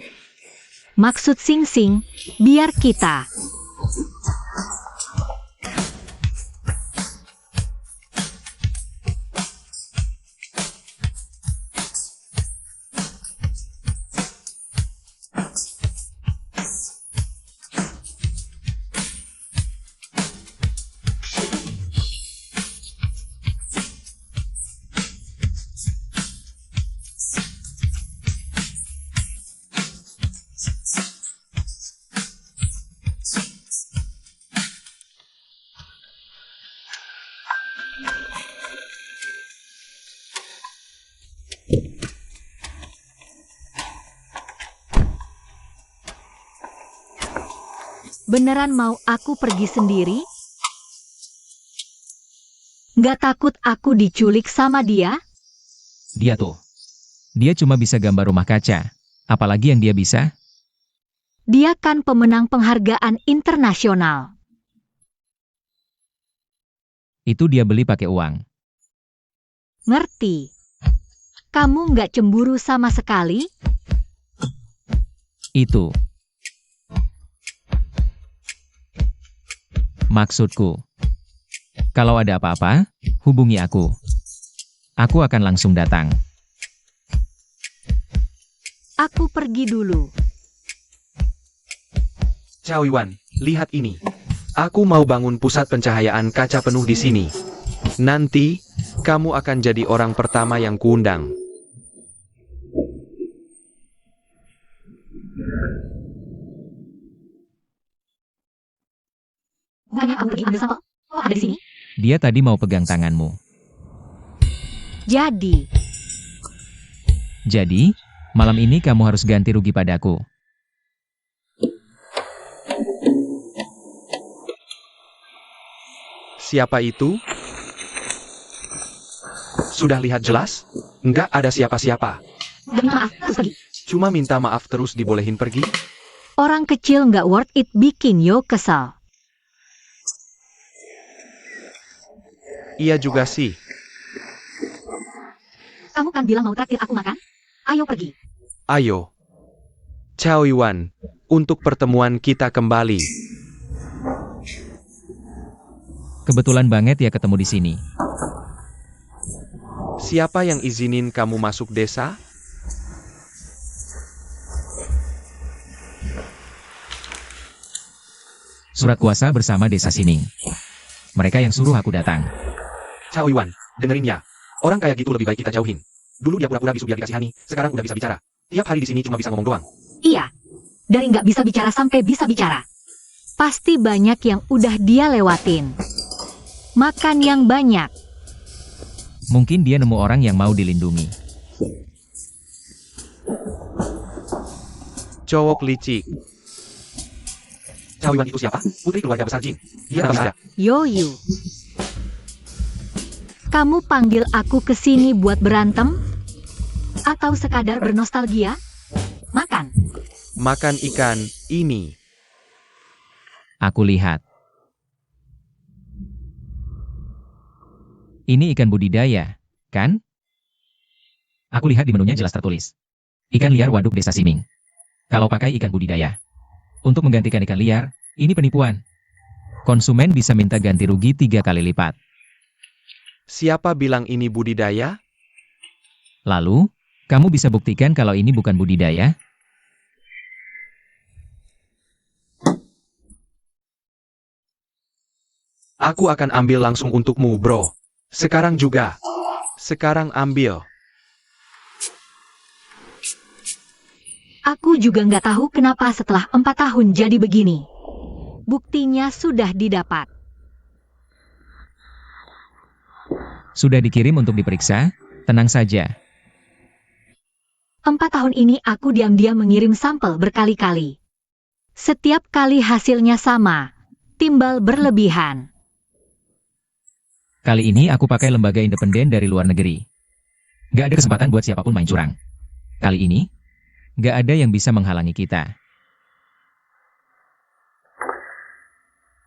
Maksud Sing-sing, biar kita. Beneran mau aku pergi sendiri? Nggak takut aku diculik sama dia? Dia tuh. Dia cuma bisa gambar rumah kaca. Apalagi yang dia bisa? Dia kan pemenang penghargaan internasional. Itu dia beli pakai uang. Ngerti? Kamu nggak cemburu sama sekali? Itu. Maksudku, kalau ada apa-apa, hubungi aku. Aku akan langsung datang. Aku pergi dulu. Cao Yuan, lihat ini. Aku mau bangun pusat pencahayaan kaca penuh di sini. Nanti, kamu akan jadi orang pertama yang kuundang. Bukannya kamu pergi ambil sampel? Oh, ada di sini? Dia tadi mau pegang tanganmu. Jadi, malam ini kamu harus ganti rugi padaku. Siapa itu? Sudah lihat jelas? Nggak ada siapa-siapa. Demi maaf, terus pergi. Cuma minta maaf terus dibolehin pergi? Orang kecil nggak worth it bikin Yo kesal. Iya juga sih. Kamu kan bilang mau traktir aku makan? Ayo pergi. Ayo. Cao Yuan, untuk pertemuan kita kembali. Kebetulan banget ya ketemu di sini. Siapa yang izinin kamu masuk desa? Surat kuasa bersama Desa Sining. Mereka yang suruh aku datang. Cao Yuan, dengerin ya. Orang kayak gitu lebih baik kita jauhin. Dulu dia pura-pura bisu biar dikasihani, sekarang udah bisa bicara. Tiap hari di sini cuma bisa ngomong doang. Iya. Dari nggak bisa bicara sampai bisa bicara. Pasti banyak yang udah dia lewatin. Makan yang banyak. Mungkin dia nemu orang yang mau dilindungi. Cowok licik. Cao Yuan itu siapa? Putri keluarga besar Jin. Dia nama saya. Yoyu. Kamu panggil aku ke sini buat berantem? Atau sekadar bernostalgia? Makan. Makan ikan ini. Aku lihat. Ini ikan budidaya, kan? Aku lihat di menunya jelas tertulis. Ikan liar waduk Desa Sining. Kalau pakai ikan budidaya. Untuk menggantikan ikan liar, ini penipuan. Konsumen bisa minta ganti rugi 3 kali lipat. Siapa bilang ini budidaya? Lalu, kamu bisa buktikan kalau ini bukan budidaya? Aku akan ambil langsung untukmu, bro. Sekarang juga. Sekarang ambil. Aku juga nggak tahu kenapa setelah 4 tahun jadi begini. Buktinya sudah didapat. Sudah dikirim untuk diperiksa? Tenang saja. 4 tahun ini aku diam-diam mengirim sampel berkali-kali. Setiap kali hasilnya sama, timbal berlebihan. Kali ini aku pakai lembaga independen dari luar negeri. Gak ada kesempatan buat siapapun main curang. Kali ini, gak ada yang bisa menghalangi kita.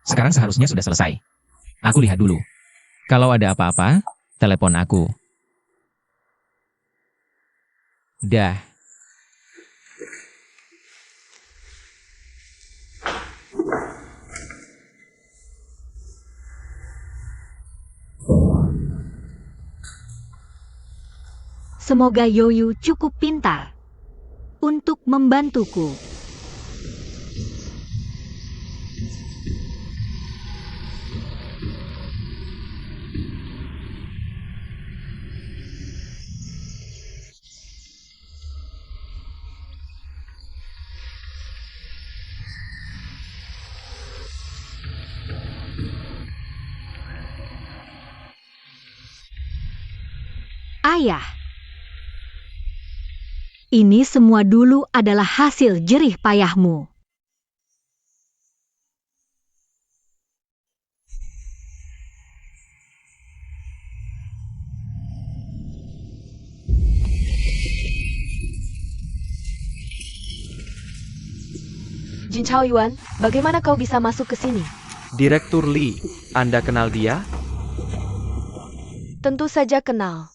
Sekarang seharusnya sudah selesai. Aku lihat dulu. Kalau ada apa-apa, telepon aku. Dah. Semoga Yoyu cukup pintar untuk membantuku. Ayah. Ini semua dulu adalah hasil jerih payahmu. Jin Chao Yuan, bagaimana kau bisa masuk ke sini? Direktur Li, Anda kenal dia? Tentu saja kenal.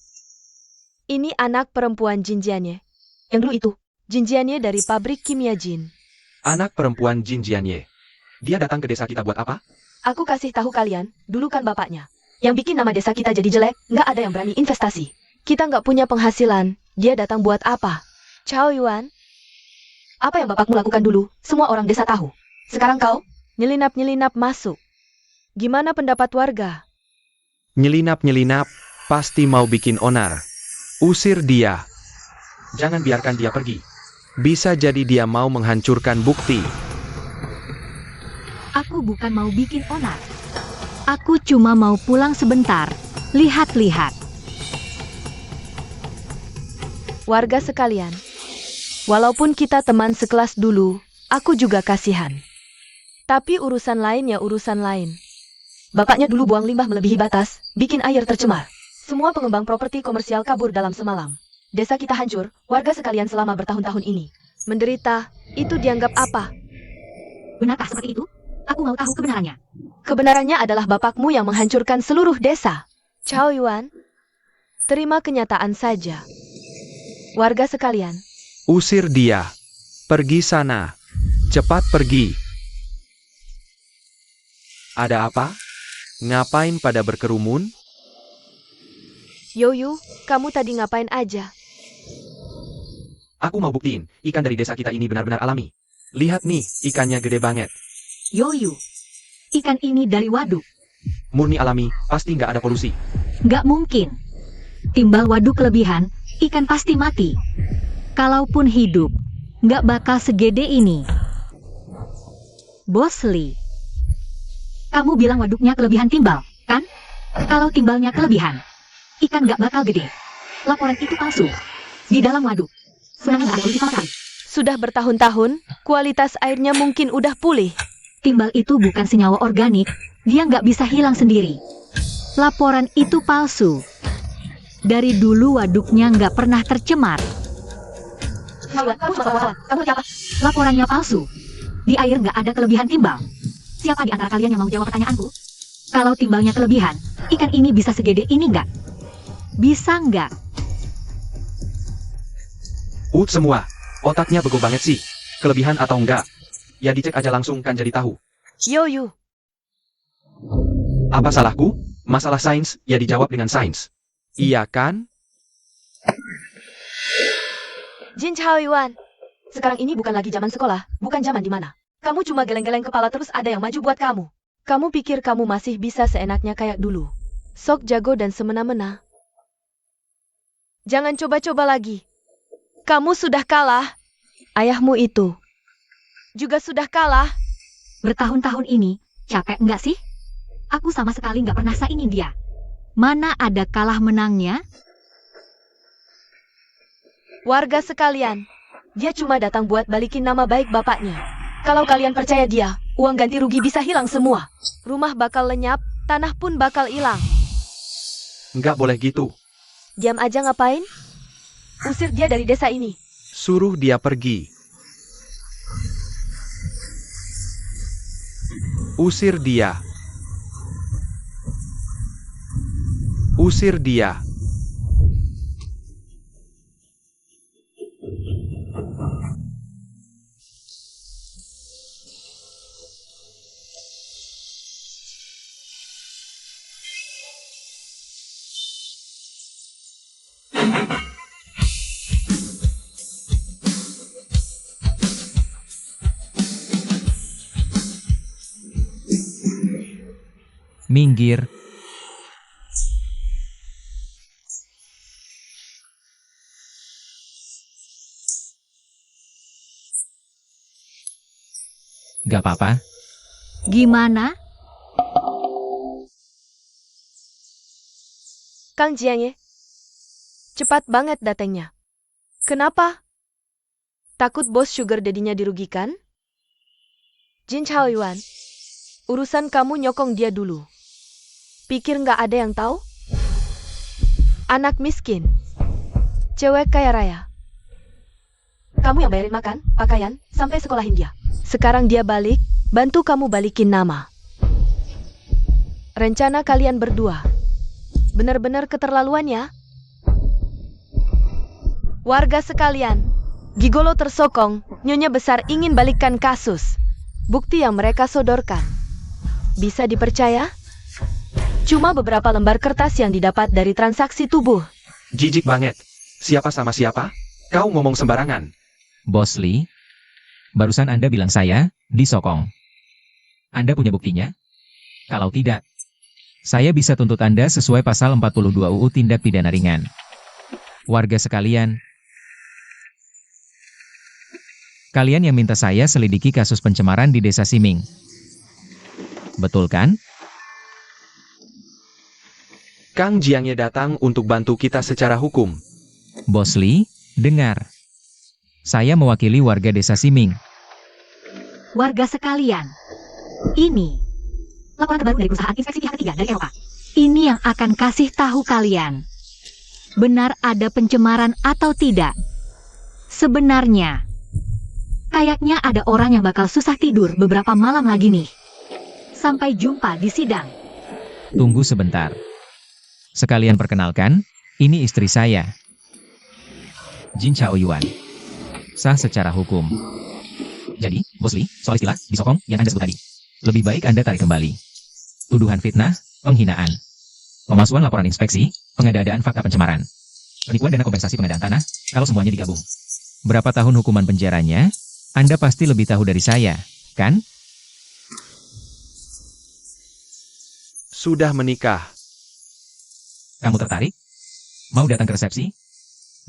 Ini anak perempuan Jin Jianye. Yang dulu itu, Jin Jianye dari pabrik kimia Jin. Anak perempuan Jin Jianye. Dia datang ke desa kita buat apa? Aku kasih tahu kalian, dulu kan bapaknya. Yang bikin nama desa kita jadi jelek, nggak ada yang berani investasi. Kita nggak punya penghasilan, dia datang buat apa? Chao Yuan, apa yang bapakmu lakukan dulu, semua orang desa tahu. Sekarang kau, nyelinap-nyelinap masuk. Gimana pendapat warga? Nyelinap-nyelinap, pasti mau bikin onar. Usir dia. Jangan biarkan dia pergi. Bisa jadi dia mau menghancurkan bukti. Aku bukan mau bikin onar. Aku cuma mau pulang sebentar. Lihat-lihat. Warga sekalian, walaupun kita teman sekelas dulu, aku juga kasihan. Tapi urusan lain ya urusan lain. Bapaknya dulu buang limbah melebihi batas, bikin air tercemar. Semua pengembang properti komersial kabur dalam semalam. Desa kita hancur, warga sekalian selama bertahun-tahun ini. Menderita, itu dianggap apa? Benarkah seperti itu? Aku mau tahu kebenarannya. Kebenarannya adalah bapakmu yang menghancurkan seluruh desa. Chao Yuan, terima kenyataan saja. Warga sekalian, Usir dia. Pergi sana. Cepat pergi. Ada apa? Ngapain pada berkerumun? Yoyu, kamu tadi ngapain aja? Aku mau buktiin, ikan dari desa kita ini benar-benar alami. Lihat nih, ikannya gede banget. Yoyu, ikan ini dari waduk. Murni alami, pasti nggak ada polusi. Nggak mungkin. Timbal waduk kelebihan, ikan pasti mati. Kalaupun hidup, nggak bakal segede ini. Bos Lee, kamu bilang waduknya kelebihan timbal, kan? Kalau timbalnya kelebihan, ikan nggak bakal gede. Laporan itu palsu. Di dalam waduk, sebenarnya nggak ada polusi sama sekali. Sudah bertahun-tahun, kualitas airnya mungkin udah pulih. Timbal itu bukan senyawa organik, dia nggak bisa hilang sendiri. Laporan itu palsu. Dari dulu waduknya nggak pernah tercemar. Kamu siapa? Laporannya palsu. Di air nggak ada kelebihan timbal. Siapa di antara kalian yang mau jawab pertanyaanku? Kalau timbalnya kelebihan, ikan ini bisa segede ini nggak? Bisa nggak? Semua. Otaknya bego banget sih. Kelebihan atau enggak? Ya dicek aja langsung kan jadi tahu. Yoyu, Apa salahku? Masalah sains, ya dijawab dengan sains. Iya kan? Jin Chao Yuan. Sekarang ini bukan lagi zaman sekolah, bukan zaman di mana. Kamu cuma geleng-geleng kepala terus ada yang maju buat kamu. Kamu pikir kamu masih bisa seenaknya kayak dulu. Sok jago dan semena-mena. Jangan coba-coba lagi. Kamu sudah kalah. Ayahmu itu juga sudah kalah. Bertahun-tahun ini, capek nggak sih? Aku sama sekali nggak pernah saingin dia. Mana ada kalah menangnya? Warga sekalian, dia cuma datang buat balikin nama baik bapaknya. Kalau kalian percaya dia, uang ganti rugi bisa hilang semua. Rumah bakal lenyap, tanah pun bakal hilang. Nggak boleh gitu. Diam aja ngapain? Usir dia dari desa ini. Suruh dia pergi. Usir dia. Usir dia. Minggir. Gak apa-apa. Gimana? Kang Jiangye, cepat banget datangnya. Kenapa? Takut bos sugar daddy-nya dirugikan? Jin Chao Yuan, urusan kamu nyokong dia dulu. Pikir nggak ada yang tahu? Anak miskin, cewek kaya raya. Kamu yang bayarin makan, pakaian, sampai sekolahin dia. Sekarang dia balik, bantu kamu balikin nama. Rencana kalian berdua benar-benar keterlaluan ya. Warga sekalian, gigolo tersokong, nyonya besar ingin balikkan kasus. Bukti yang mereka sodorkan bisa dipercaya? Cuma beberapa lembar kertas yang didapat dari transaksi tubuh. Jijik banget. Siapa sama siapa? Kau ngomong sembarangan. Bos Lee, barusan Anda bilang saya disokong. Anda punya buktinya? Kalau tidak, saya bisa tuntut Anda sesuai pasal 42 UU Tindak Pidana Ringan. Warga sekalian, kalian yang minta saya selidiki kasus pencemaran di Desa Siming. Betul kan? Kang Jiangye datang untuk bantu kita secara hukum. Bos Lee, dengar. Saya mewakili warga Desa Siming. Warga sekalian, ini laporan terbaru dari perusahaan inspeksi pihak ketiga dari Eropa. Ini yang akan kasih tahu kalian. Benar ada pencemaran atau tidak? Sebenarnya, kayaknya ada orang yang bakal susah tidur beberapa malam lagi nih. Sampai jumpa di sidang. Tunggu sebentar. Sekalian perkenalkan, ini istri saya. Jin Chaoyuan. Sah secara hukum. Jadi, Bos Li, soal istilah, disokong, yang Anda sebut tadi. Lebih baik Anda tarik kembali. Tuduhan fitnah, penghinaan, pemalsuan laporan inspeksi, pengada-adaan fakta pencemaran, penipuan dana kompensasi pengadaan tanah, kalau semuanya digabung. Berapa tahun hukuman penjaranya? Anda pasti lebih tahu dari saya, kan? Sudah menikah. Kamu tertarik? Mau datang ke resepsi?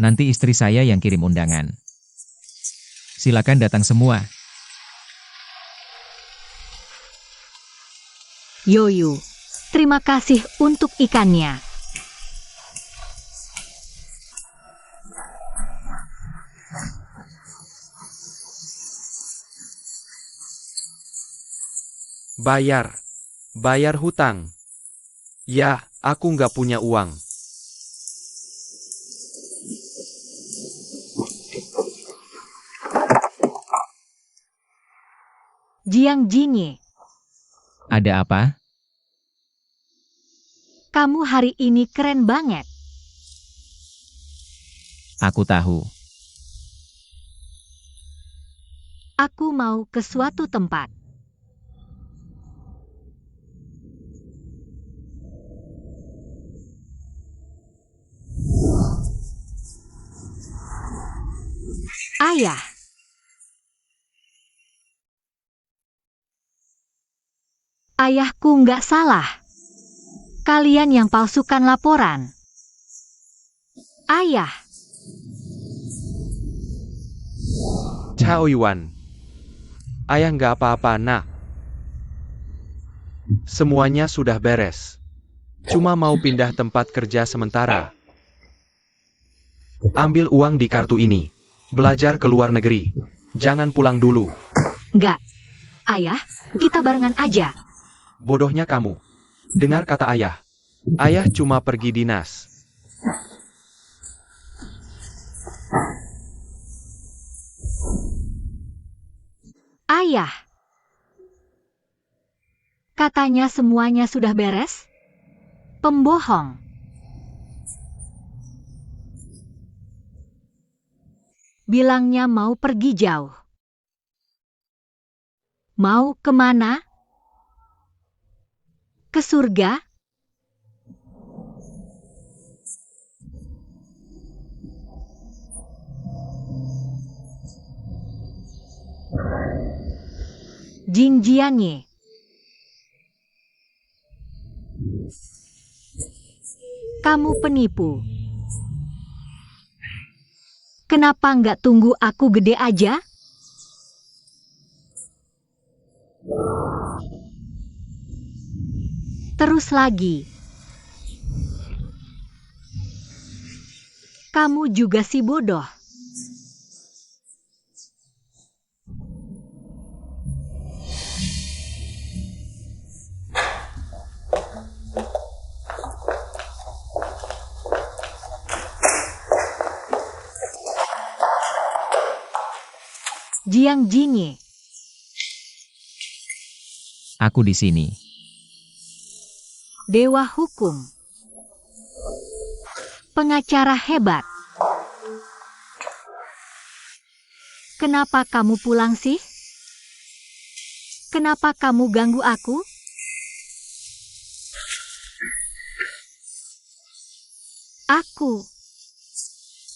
Nanti istri saya yang kirim undangan. Silakan datang semua. Yoyu, terima kasih untuk ikannya. Bayar hutang. Ya, aku nggak punya uang. Jiang Jinye, Ada apa? kamu hari ini keren banget. Aku tahu. Aku mau ke suatu tempat. Ayah. Ayahku nggak salah. Kalian yang palsukan laporan. Ayah. Chaoyuan. Ayah nggak apa-apa, nak. Semuanya sudah beres. Cuma mau pindah tempat kerja sementara. Ambil uang di kartu ini. Belajar ke luar negeri. Jangan pulang dulu. Nggak. Ayah, kita barengan aja. Bodohnya kamu. Dengar kata ayah. Ayah cuma pergi dinas. Ayah. Katanya semuanya sudah beres? Pembohong. Bilangnya mau pergi jauh. Mau kemana? Ke surga? Jin Jianye. Kamu penipu. Kenapa nggak tunggu aku gede aja? Terus lagi. Kamu juga si bodoh. Jiang Jinye. Aku di sini. Dewa hukum. Pengacara hebat. Kenapa kamu pulang sih? Kenapa kamu ganggu aku?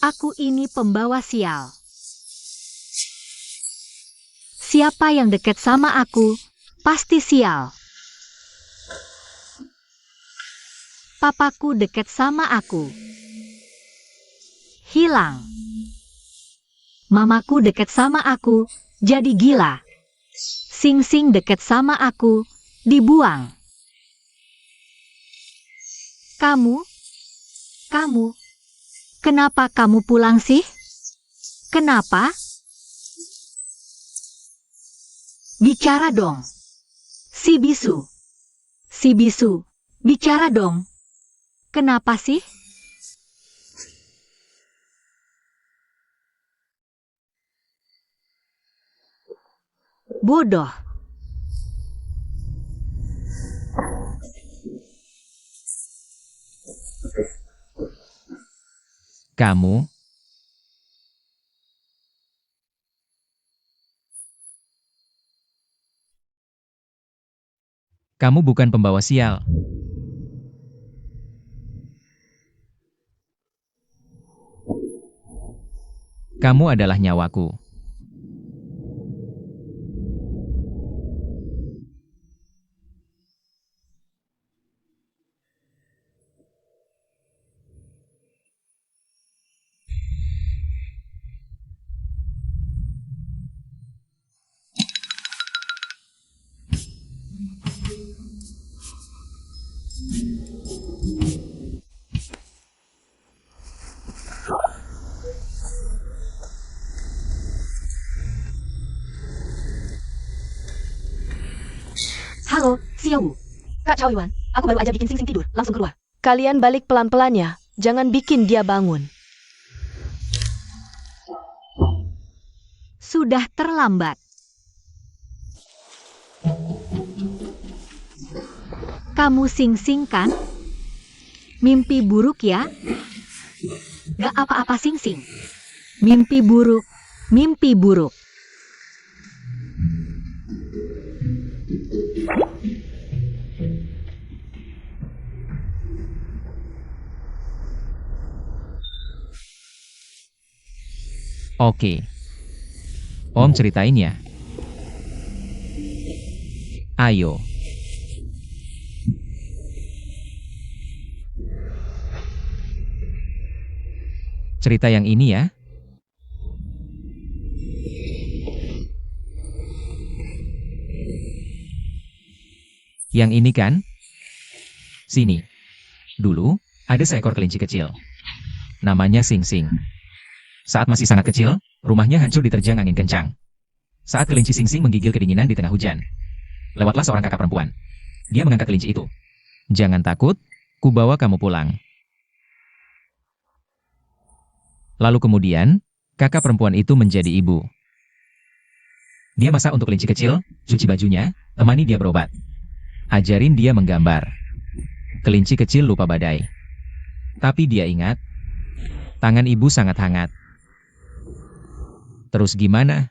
Aku ini pembawa sial. Siapa yang dekat sama aku, pasti sial. Papaku dekat sama aku. Hilang. Mamaku dekat sama aku, jadi gila. Sing-sing dekat sama aku, dibuang. Kamu, kenapa kamu pulang sih? Kenapa? Bicara dong. Si bisu, Bicara dong. Kenapa sih? Bodoh. Kamu bukan pembawa sial. Kamu adalah nyawaku. Halo, Xiaowu. Kak Chao Yuan, aku baru aja bikin Sing Sing tidur, langsung keluar. Kalian balik pelan-pelan ya, jangan bikin dia bangun. Sudah terlambat. Kamu Sing Sing kan? Mimpi buruk ya? Gak apa-apa Sing Sing. Mimpi buruk. Mimpi buruk. Oke. Om ceritain ya. Ayo. Cerita yang ini ya. Yang ini kan? Sini. Dulu, ada seekor kelinci kecil. Namanya Sing Sing. Saat masih sangat kecil, rumahnya hancur diterjang angin kencang. Saat kelinci Sing Sing menggigil kedinginan di tengah hujan, lewatlah seorang kakak perempuan. Dia mengangkat kelinci itu. Jangan takut, ku bawa kamu pulang. Lalu kemudian, kakak perempuan itu menjadi ibu. Dia masak untuk kelinci kecil, cuci bajunya, temani dia berobat. Ajarin dia menggambar. Kelinci kecil lupa badai. Tapi dia ingat, tangan ibu sangat hangat. Terus gimana?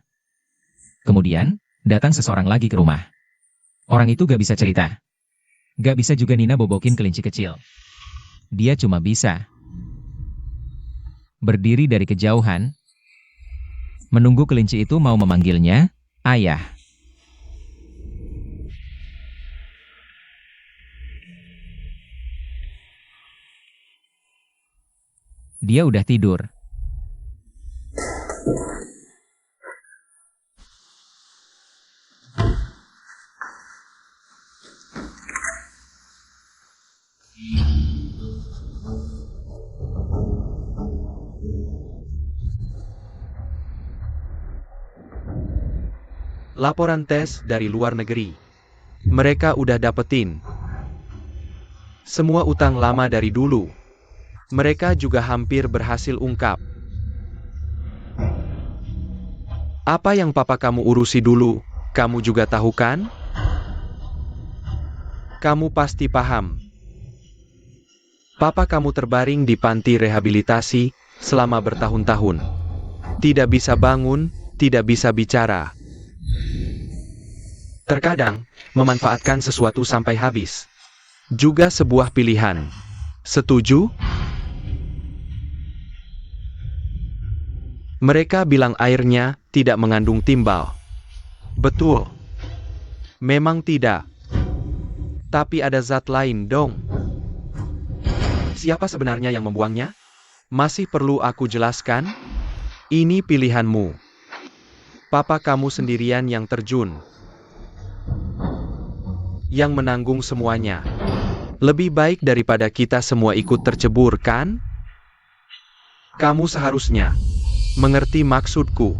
Kemudian, datang seseorang lagi ke rumah. Orang itu gak bisa cerita. Gak bisa juga Nina bobokin kelinci kecil. Dia cuma bisa berdiri dari kejauhan, menunggu kelinci itu mau memanggilnya, ayah. Dia udah tidur. Laporan tes dari luar negeri. Mereka udah dapetin semua utang lama dari dulu. Mereka juga hampir berhasil ungkap. Apa yang papa kamu urusi dulu, kamu juga tahu kan? Kamu pasti paham. Papa kamu terbaring di panti rehabilitasi selama bertahun-tahun. Tidak bisa bangun, tidak bisa bicara. Terkadang, memanfaatkan sesuatu sampai habis juga sebuah pilihan. Setuju? Mereka bilang airnya tidak mengandung timbal. Betul. Memang tidak. Tapi ada zat lain dong. Siapa sebenarnya yang membuangnya? Masih perlu aku jelaskan? Ini pilihanmu. Papa kamu sendirian yang terjun. Yang menanggung semuanya. Lebih baik daripada kita semua ikut tercebur, kan? Kamu seharusnya mengerti maksudku.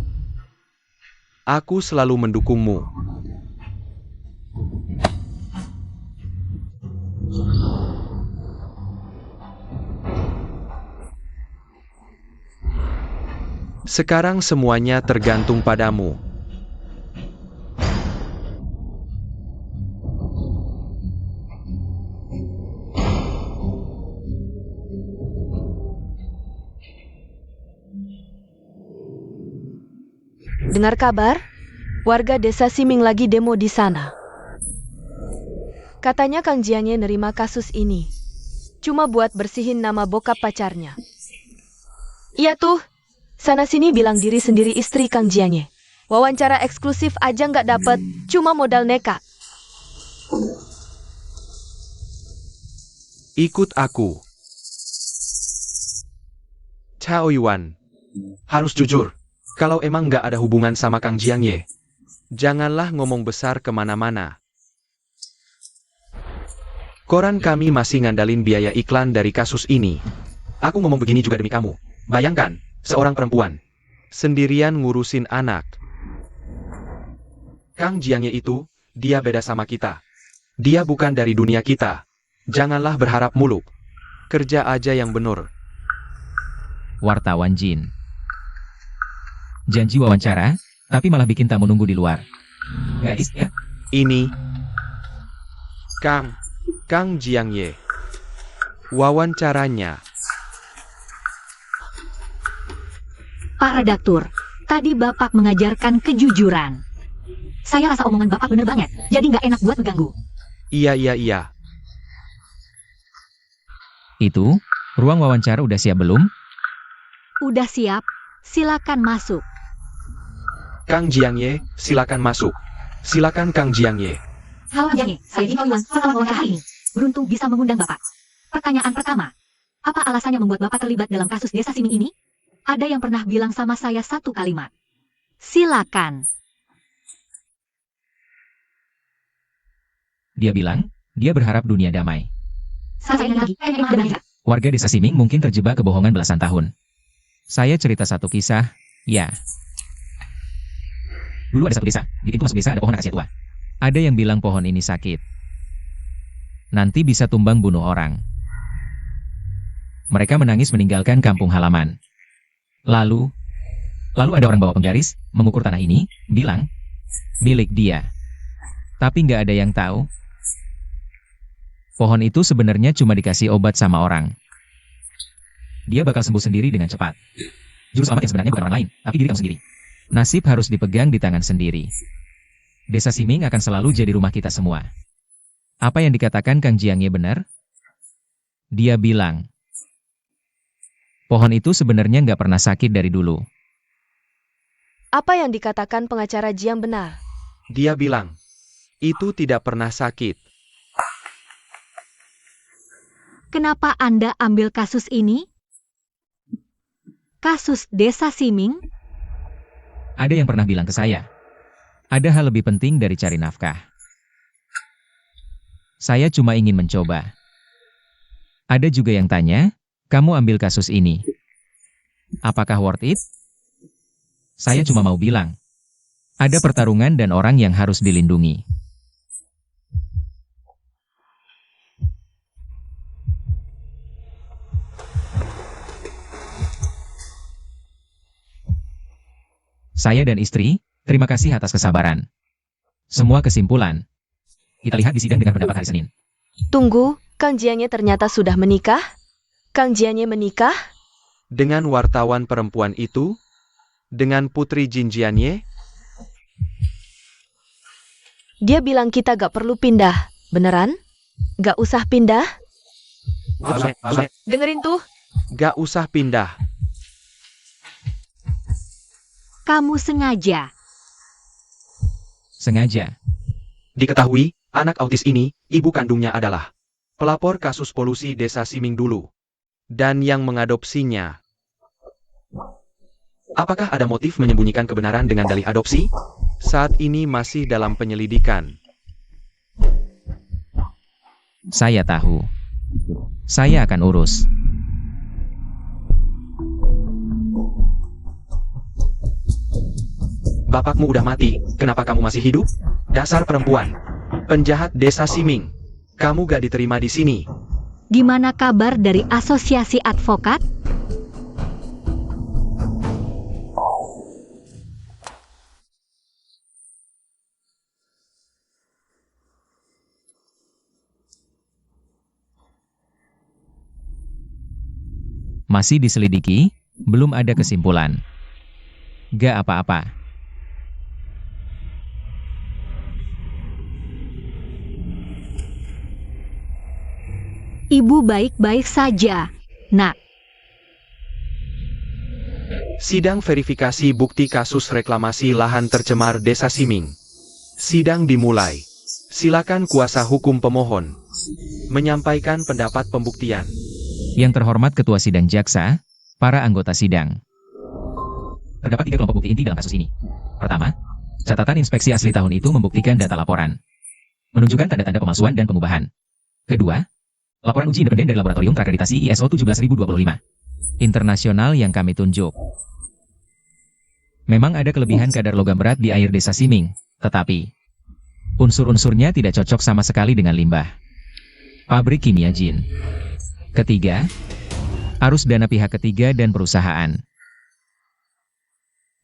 Aku selalu mendukungmu. Sekarang semuanya tergantung padamu. Dengar kabar? Warga desa Siming lagi demo di sana. Katanya Kang Jiangye nerima kasus ini. Cuma buat bersihin nama bokap pacarnya. Iya tuh, sana-sini bilang diri sendiri istri Kang Jiangye. Wawancara eksklusif aja nggak dapet, cuma modal nekat. Ikut aku. Chao Yuan. Harus jujur, kalau emang nggak ada hubungan sama Kang Jiangye, janganlah ngomong besar kemana-mana. Koran kami masih ngandalin biaya iklan dari kasus ini. Aku ngomong begini juga demi kamu. Bayangkan, seorang perempuan sendirian ngurusin anak. Kang Jiangye itu, dia beda sama kita. Dia bukan dari dunia kita. Janganlah berharap muluk. Kerja aja yang benar. Wartawan Jin. Janji wawancara, tapi malah bikin tamu nunggu di luar. Gadis ya? Ini Kang Jiangye. Wawancaranya. Pak Redaktur, tadi Bapak mengajarkan kejujuran. Saya rasa omongan Bapak bener banget, jadi nggak enak buat mengganggu. Iya. Itu, ruang wawancara udah siap belum? Udah siap, silakan masuk. Kang Jiangye, silakan masuk. Silakan Kang Jiangye. Halo Jiangye, saya Jin Yuan, selamat wawancara hari ini. Beruntung bisa mengundang Bapak. Pertanyaan pertama, apa alasannya membuat Bapak terlibat dalam kasus desa Siming ini? Ada yang pernah bilang sama saya satu kalimat. Silakan. Dia bilang, dia berharap dunia damai. Saya ingin lagi, emang ada juga. Warga desa Siming mungkin terjebak kebohongan belasan tahun. Saya cerita satu kisah, ya. Dulu ada satu desa, di pintu masuk desa ada pohon akasia tua. Ada yang bilang pohon ini sakit. Nanti bisa tumbang bunuh orang. Mereka menangis meninggalkan kampung halaman. Lalu ada orang bawa penggaris, mengukur tanah ini, bilang, milik dia. Tapi nggak ada yang tahu. Pohon itu sebenarnya cuma dikasih obat sama orang. Dia bakal sembuh sendiri dengan cepat. Juru selamat yang sebenarnya bukan orang lain, tapi diri kamu sendiri. Nasib harus dipegang di tangan sendiri. Desa Siming akan selalu jadi rumah kita semua. Apa yang dikatakan Kang Jiangye benar? Dia bilang, pohon itu sebenarnya nggak pernah sakit dari dulu. Apa yang dikatakan pengacara Jiang benar? Dia bilang, itu tidak pernah sakit. Kenapa Anda ambil kasus ini? Kasus desa Siming? Ada yang pernah bilang ke saya, ada hal lebih penting dari cari nafkah. Saya cuma ingin mencoba. Ada juga yang tanya, kamu ambil kasus ini. Apakah worth it? Saya cuma mau bilang, ada pertarungan dan orang yang harus dilindungi. Saya dan istri, terima kasih atas kesabaran. Semua kesimpulan, kita lihat di sidang dengan pendapat hari Senin. Tunggu, Kang Jiangye ternyata sudah menikah? Kang Jiangye menikah? Dengan wartawan perempuan itu? Dengan Putri Jin Jiangye? Dia bilang kita gak perlu pindah, beneran? Gak usah pindah? Dengerin tuh. Gak usah pindah. Kamu sengaja. Sengaja. Diketahui, anak autis ini, ibu kandungnya adalah pelapor kasus polusi desa Siming dulu. Dan yang mengadopsinya. Apakah ada motif menyembunyikan kebenaran dengan dalih adopsi? Saat ini masih dalam penyelidikan. Saya tahu. Saya akan urus. Bapakmu udah mati, kenapa kamu masih hidup? Dasar perempuan. Penjahat desa Siming. Kamu gak diterima di sini. Gimana kabar dari asosiasi advokat? Masih diselidiki, belum ada kesimpulan. Gak apa-apa. Ibu baik-baik saja, Nak. Sidang verifikasi bukti kasus reklamasi lahan tercemar Desa Siming. Sidang dimulai. Silakan kuasa hukum pemohon menyampaikan pendapat pembuktian. Yang terhormat Ketua Sidang Jaksa, para anggota sidang. Terdapat 3 kelompok bukti inti dalam kasus ini. Pertama, catatan inspeksi asli tahun itu membuktikan data laporan, menunjukkan tanda-tanda pemalsuan dan pengubahan. Kedua, laporan uji independen dari laboratorium terakreditasi ISO 17025 internasional yang kami tunjuk. Memang ada kelebihan kadar logam berat di air Desa Siming, tetapi unsur-unsurnya tidak cocok sama sekali dengan limbah pabrik kimia Jin. Ketiga, arus dana pihak ketiga dan perusahaan.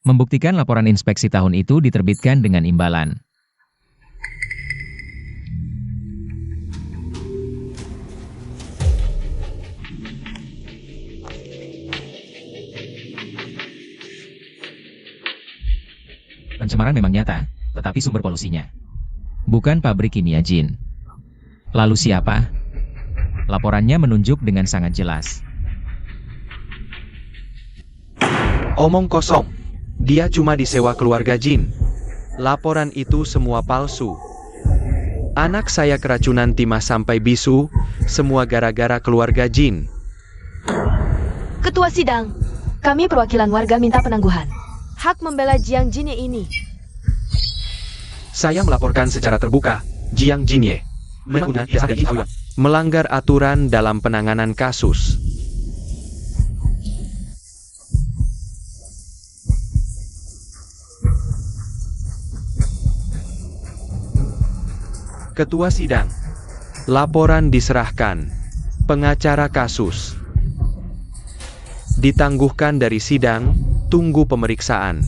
Membuktikan laporan inspeksi tahun itu diterbitkan dengan imbalan. Pencemaran memang nyata, tetapi sumber polusinya bukan pabrik kimia Jin. Lalu siapa? Laporannya menunjuk dengan sangat jelas. Omong kosong. Dia cuma disewa keluarga Jin. Laporan itu semua palsu. Anak saya keracunan timah sampai bisu, semua gara-gara keluarga Jin. Ketua sidang, kami perwakilan warga minta penangguhan. Hak membela Jiang Jinye ini. Saya melaporkan secara terbuka, Jiang Jinye melanggar aturan dalam penanganan kasus. Ketua sidang, laporan diserahkan. Pengacara kasus ditangguhkan dari sidang, tunggu pemeriksaan.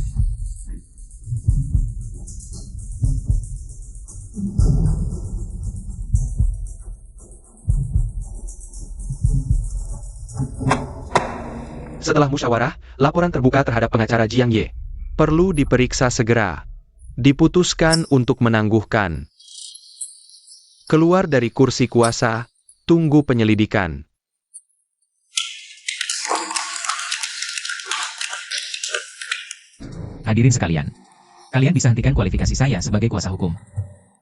Setelah musyawarah, laporan terbuka terhadap pengacara Jiang Ye perlu diperiksa segera. Diputuskan untuk menangguhkan. Keluar dari kursi kuasa, tunggu penyelidikan. Hadirin sekalian, kalian bisa hentikan kualifikasi saya sebagai kuasa hukum.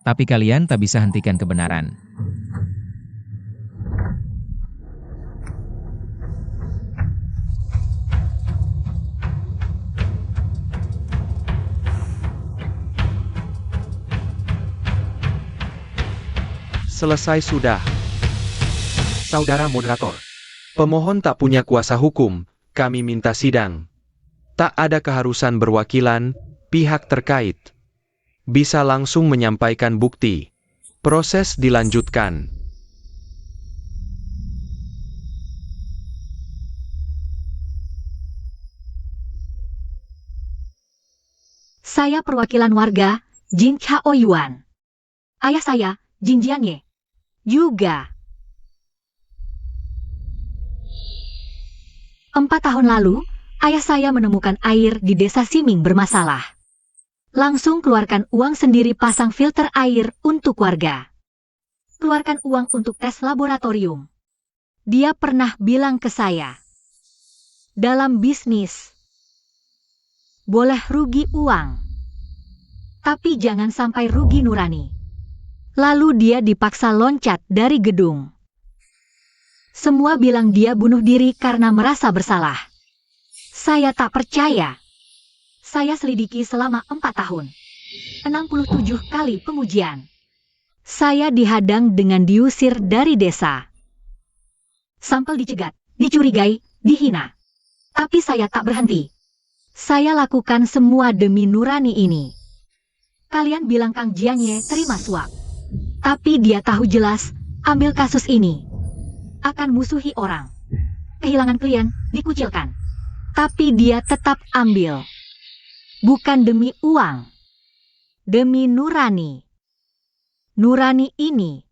Tapi kalian tak bisa hentikan kebenaran. Selesai sudah. Saudara moderator, pemohon tak punya kuasa hukum, kami minta sidang. Tak ada keharusan berwakilan, pihak terkait bisa langsung menyampaikan bukti. Proses dilanjutkan. Saya perwakilan warga, Jin Chao Yuan. Ayah saya, Jin Jiang Ye. Juga. 4 tahun lalu, ayah saya menemukan air di Desa Siming bermasalah. Langsung keluarkan uang sendiri pasang filter air untuk warga. Keluarkan uang untuk tes laboratorium. Dia pernah bilang ke saya, dalam bisnis, boleh rugi uang, tapi jangan sampai rugi nurani. Lalu dia dipaksa loncat dari gedung. Semua bilang dia bunuh diri karena merasa bersalah. Saya tak percaya. Saya selidiki selama 4 tahun. 67 kali pengujian. Saya dihadang dengan diusir dari desa. Sampel dicegat, dicurigai, dihina. Tapi saya tak berhenti. Saya lakukan semua demi nurani ini. Kalian bilang Kang Jiang Ye terima suap. Tapi dia tahu jelas, ambil kasus ini akan musuhi orang. Kehilangan klien, dikucilkan. Tapi dia tetap ambil. Bukan demi uang. Demi nurani. Nurani ini.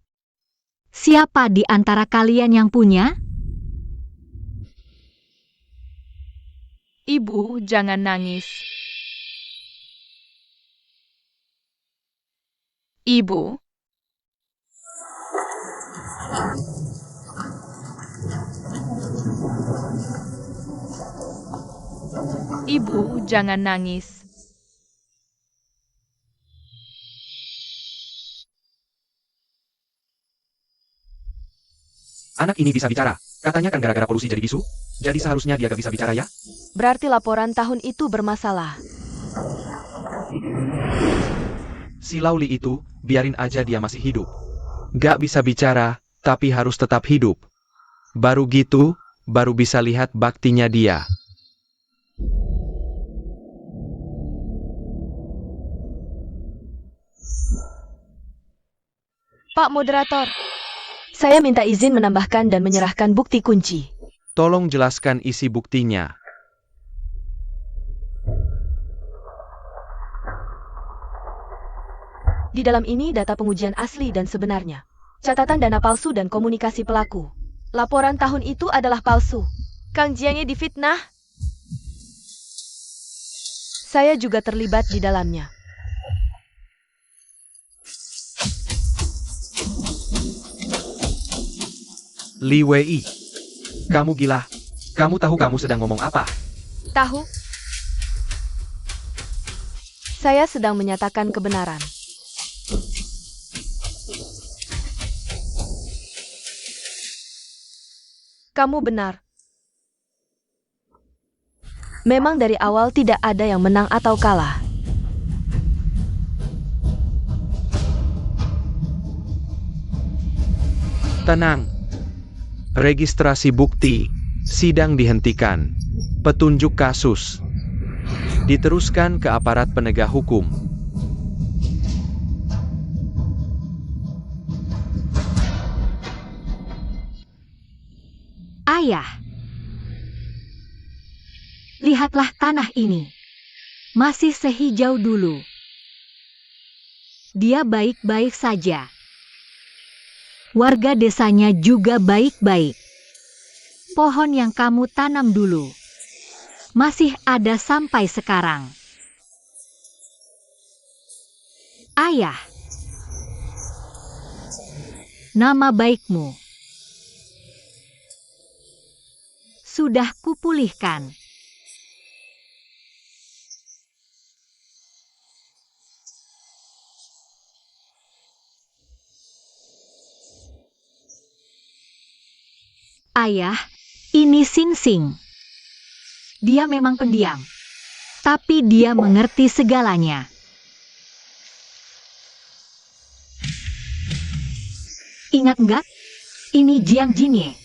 Siapa di antara kalian yang punya? Ibu, jangan nangis. Ibu. Ibu, jangan nangis. Anak ini bisa bicara. Katanya kan gara-gara polusi jadi bisu. Jadi seharusnya dia gak bisa bicara ya? Berarti laporan tahun itu bermasalah. Si Lauli itu, biarin aja dia masih hidup. Gak bisa bicara, tapi harus tetap hidup. Baru gitu, baru bisa lihat baktinya dia. Pak Moderator, saya minta izin menambahkan dan menyerahkan bukti kunci. Tolong jelaskan isi buktinya. Di dalam ini data pengujian asli dan sebenarnya. Catatan dana palsu dan komunikasi pelaku. Laporan tahun itu adalah palsu. Kang Jiangnya difitnah. Saya juga terlibat di dalamnya. Li Wei, kamu gila. Kamu tahu kamu sedang ngomong apa? Tahu? Saya sedang menyatakan kebenaran. Kamu benar. Memang dari awal tidak ada yang menang atau kalah. Tenang. Registrasi bukti. Sidang dihentikan. Petunjuk kasus. Diteruskan ke aparat penegak hukum. Ayah, lihatlah tanah ini. Masih sehijau dulu. Dia baik-baik saja. Warga desanya juga baik-baik. Pohon yang kamu tanam dulu masih ada sampai sekarang. Ayah, nama baikmu sudah kupulihkan. Ayah, ini Sinsing. Dia memang pendiam, tapi dia mengerti segalanya. Ingat nggak? Ini Jiang Jinye.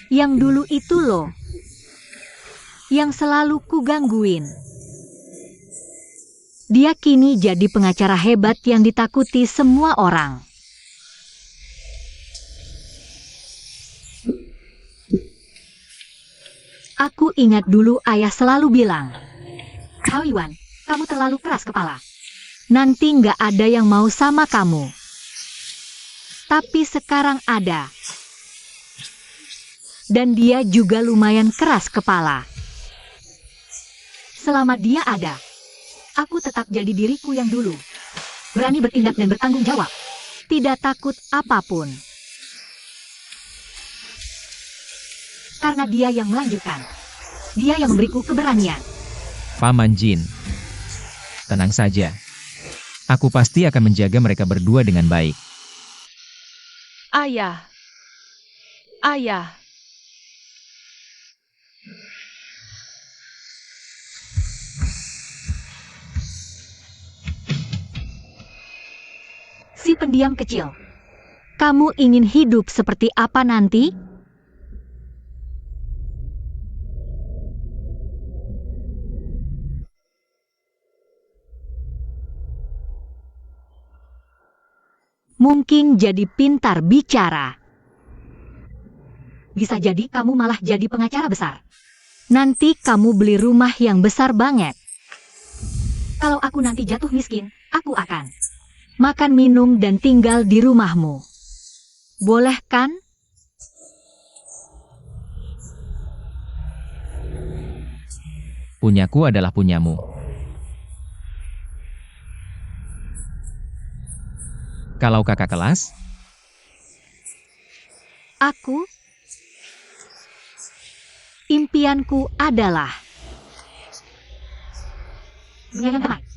Yang dulu itu loh. Yang selalu kugangguin. Dia kini jadi pengacara hebat yang ditakuti semua orang. Aku ingat dulu ayah selalu bilang, Hao Yuan, kamu terlalu keras kepala. Nanti nggak ada yang mau sama kamu. Tapi sekarang ada. Dan dia juga lumayan keras kepala. Selama dia ada, aku tetap jadi diriku yang dulu. Berani bertindak dan bertanggung jawab. Tidak takut apapun. Karena dia yang melanjutkan. Dia yang memberiku keberanian. Paman Jin, tenang saja. Aku pasti akan menjaga mereka berdua dengan baik. Ayah. Ayah. Si pendiam kecil. Kamu ingin hidup seperti apa nanti? Mungkin jadi pintar bicara. Bisa jadi kamu malah jadi pengacara besar. Nanti kamu beli rumah yang besar banget. Kalau aku nanti jatuh miskin, aku akan makan, minum, dan tinggal di rumahmu. Boleh kan? punyaku adalah punyamu. Kalau kakak kelas, Aku, impianku adalah menyayang teman.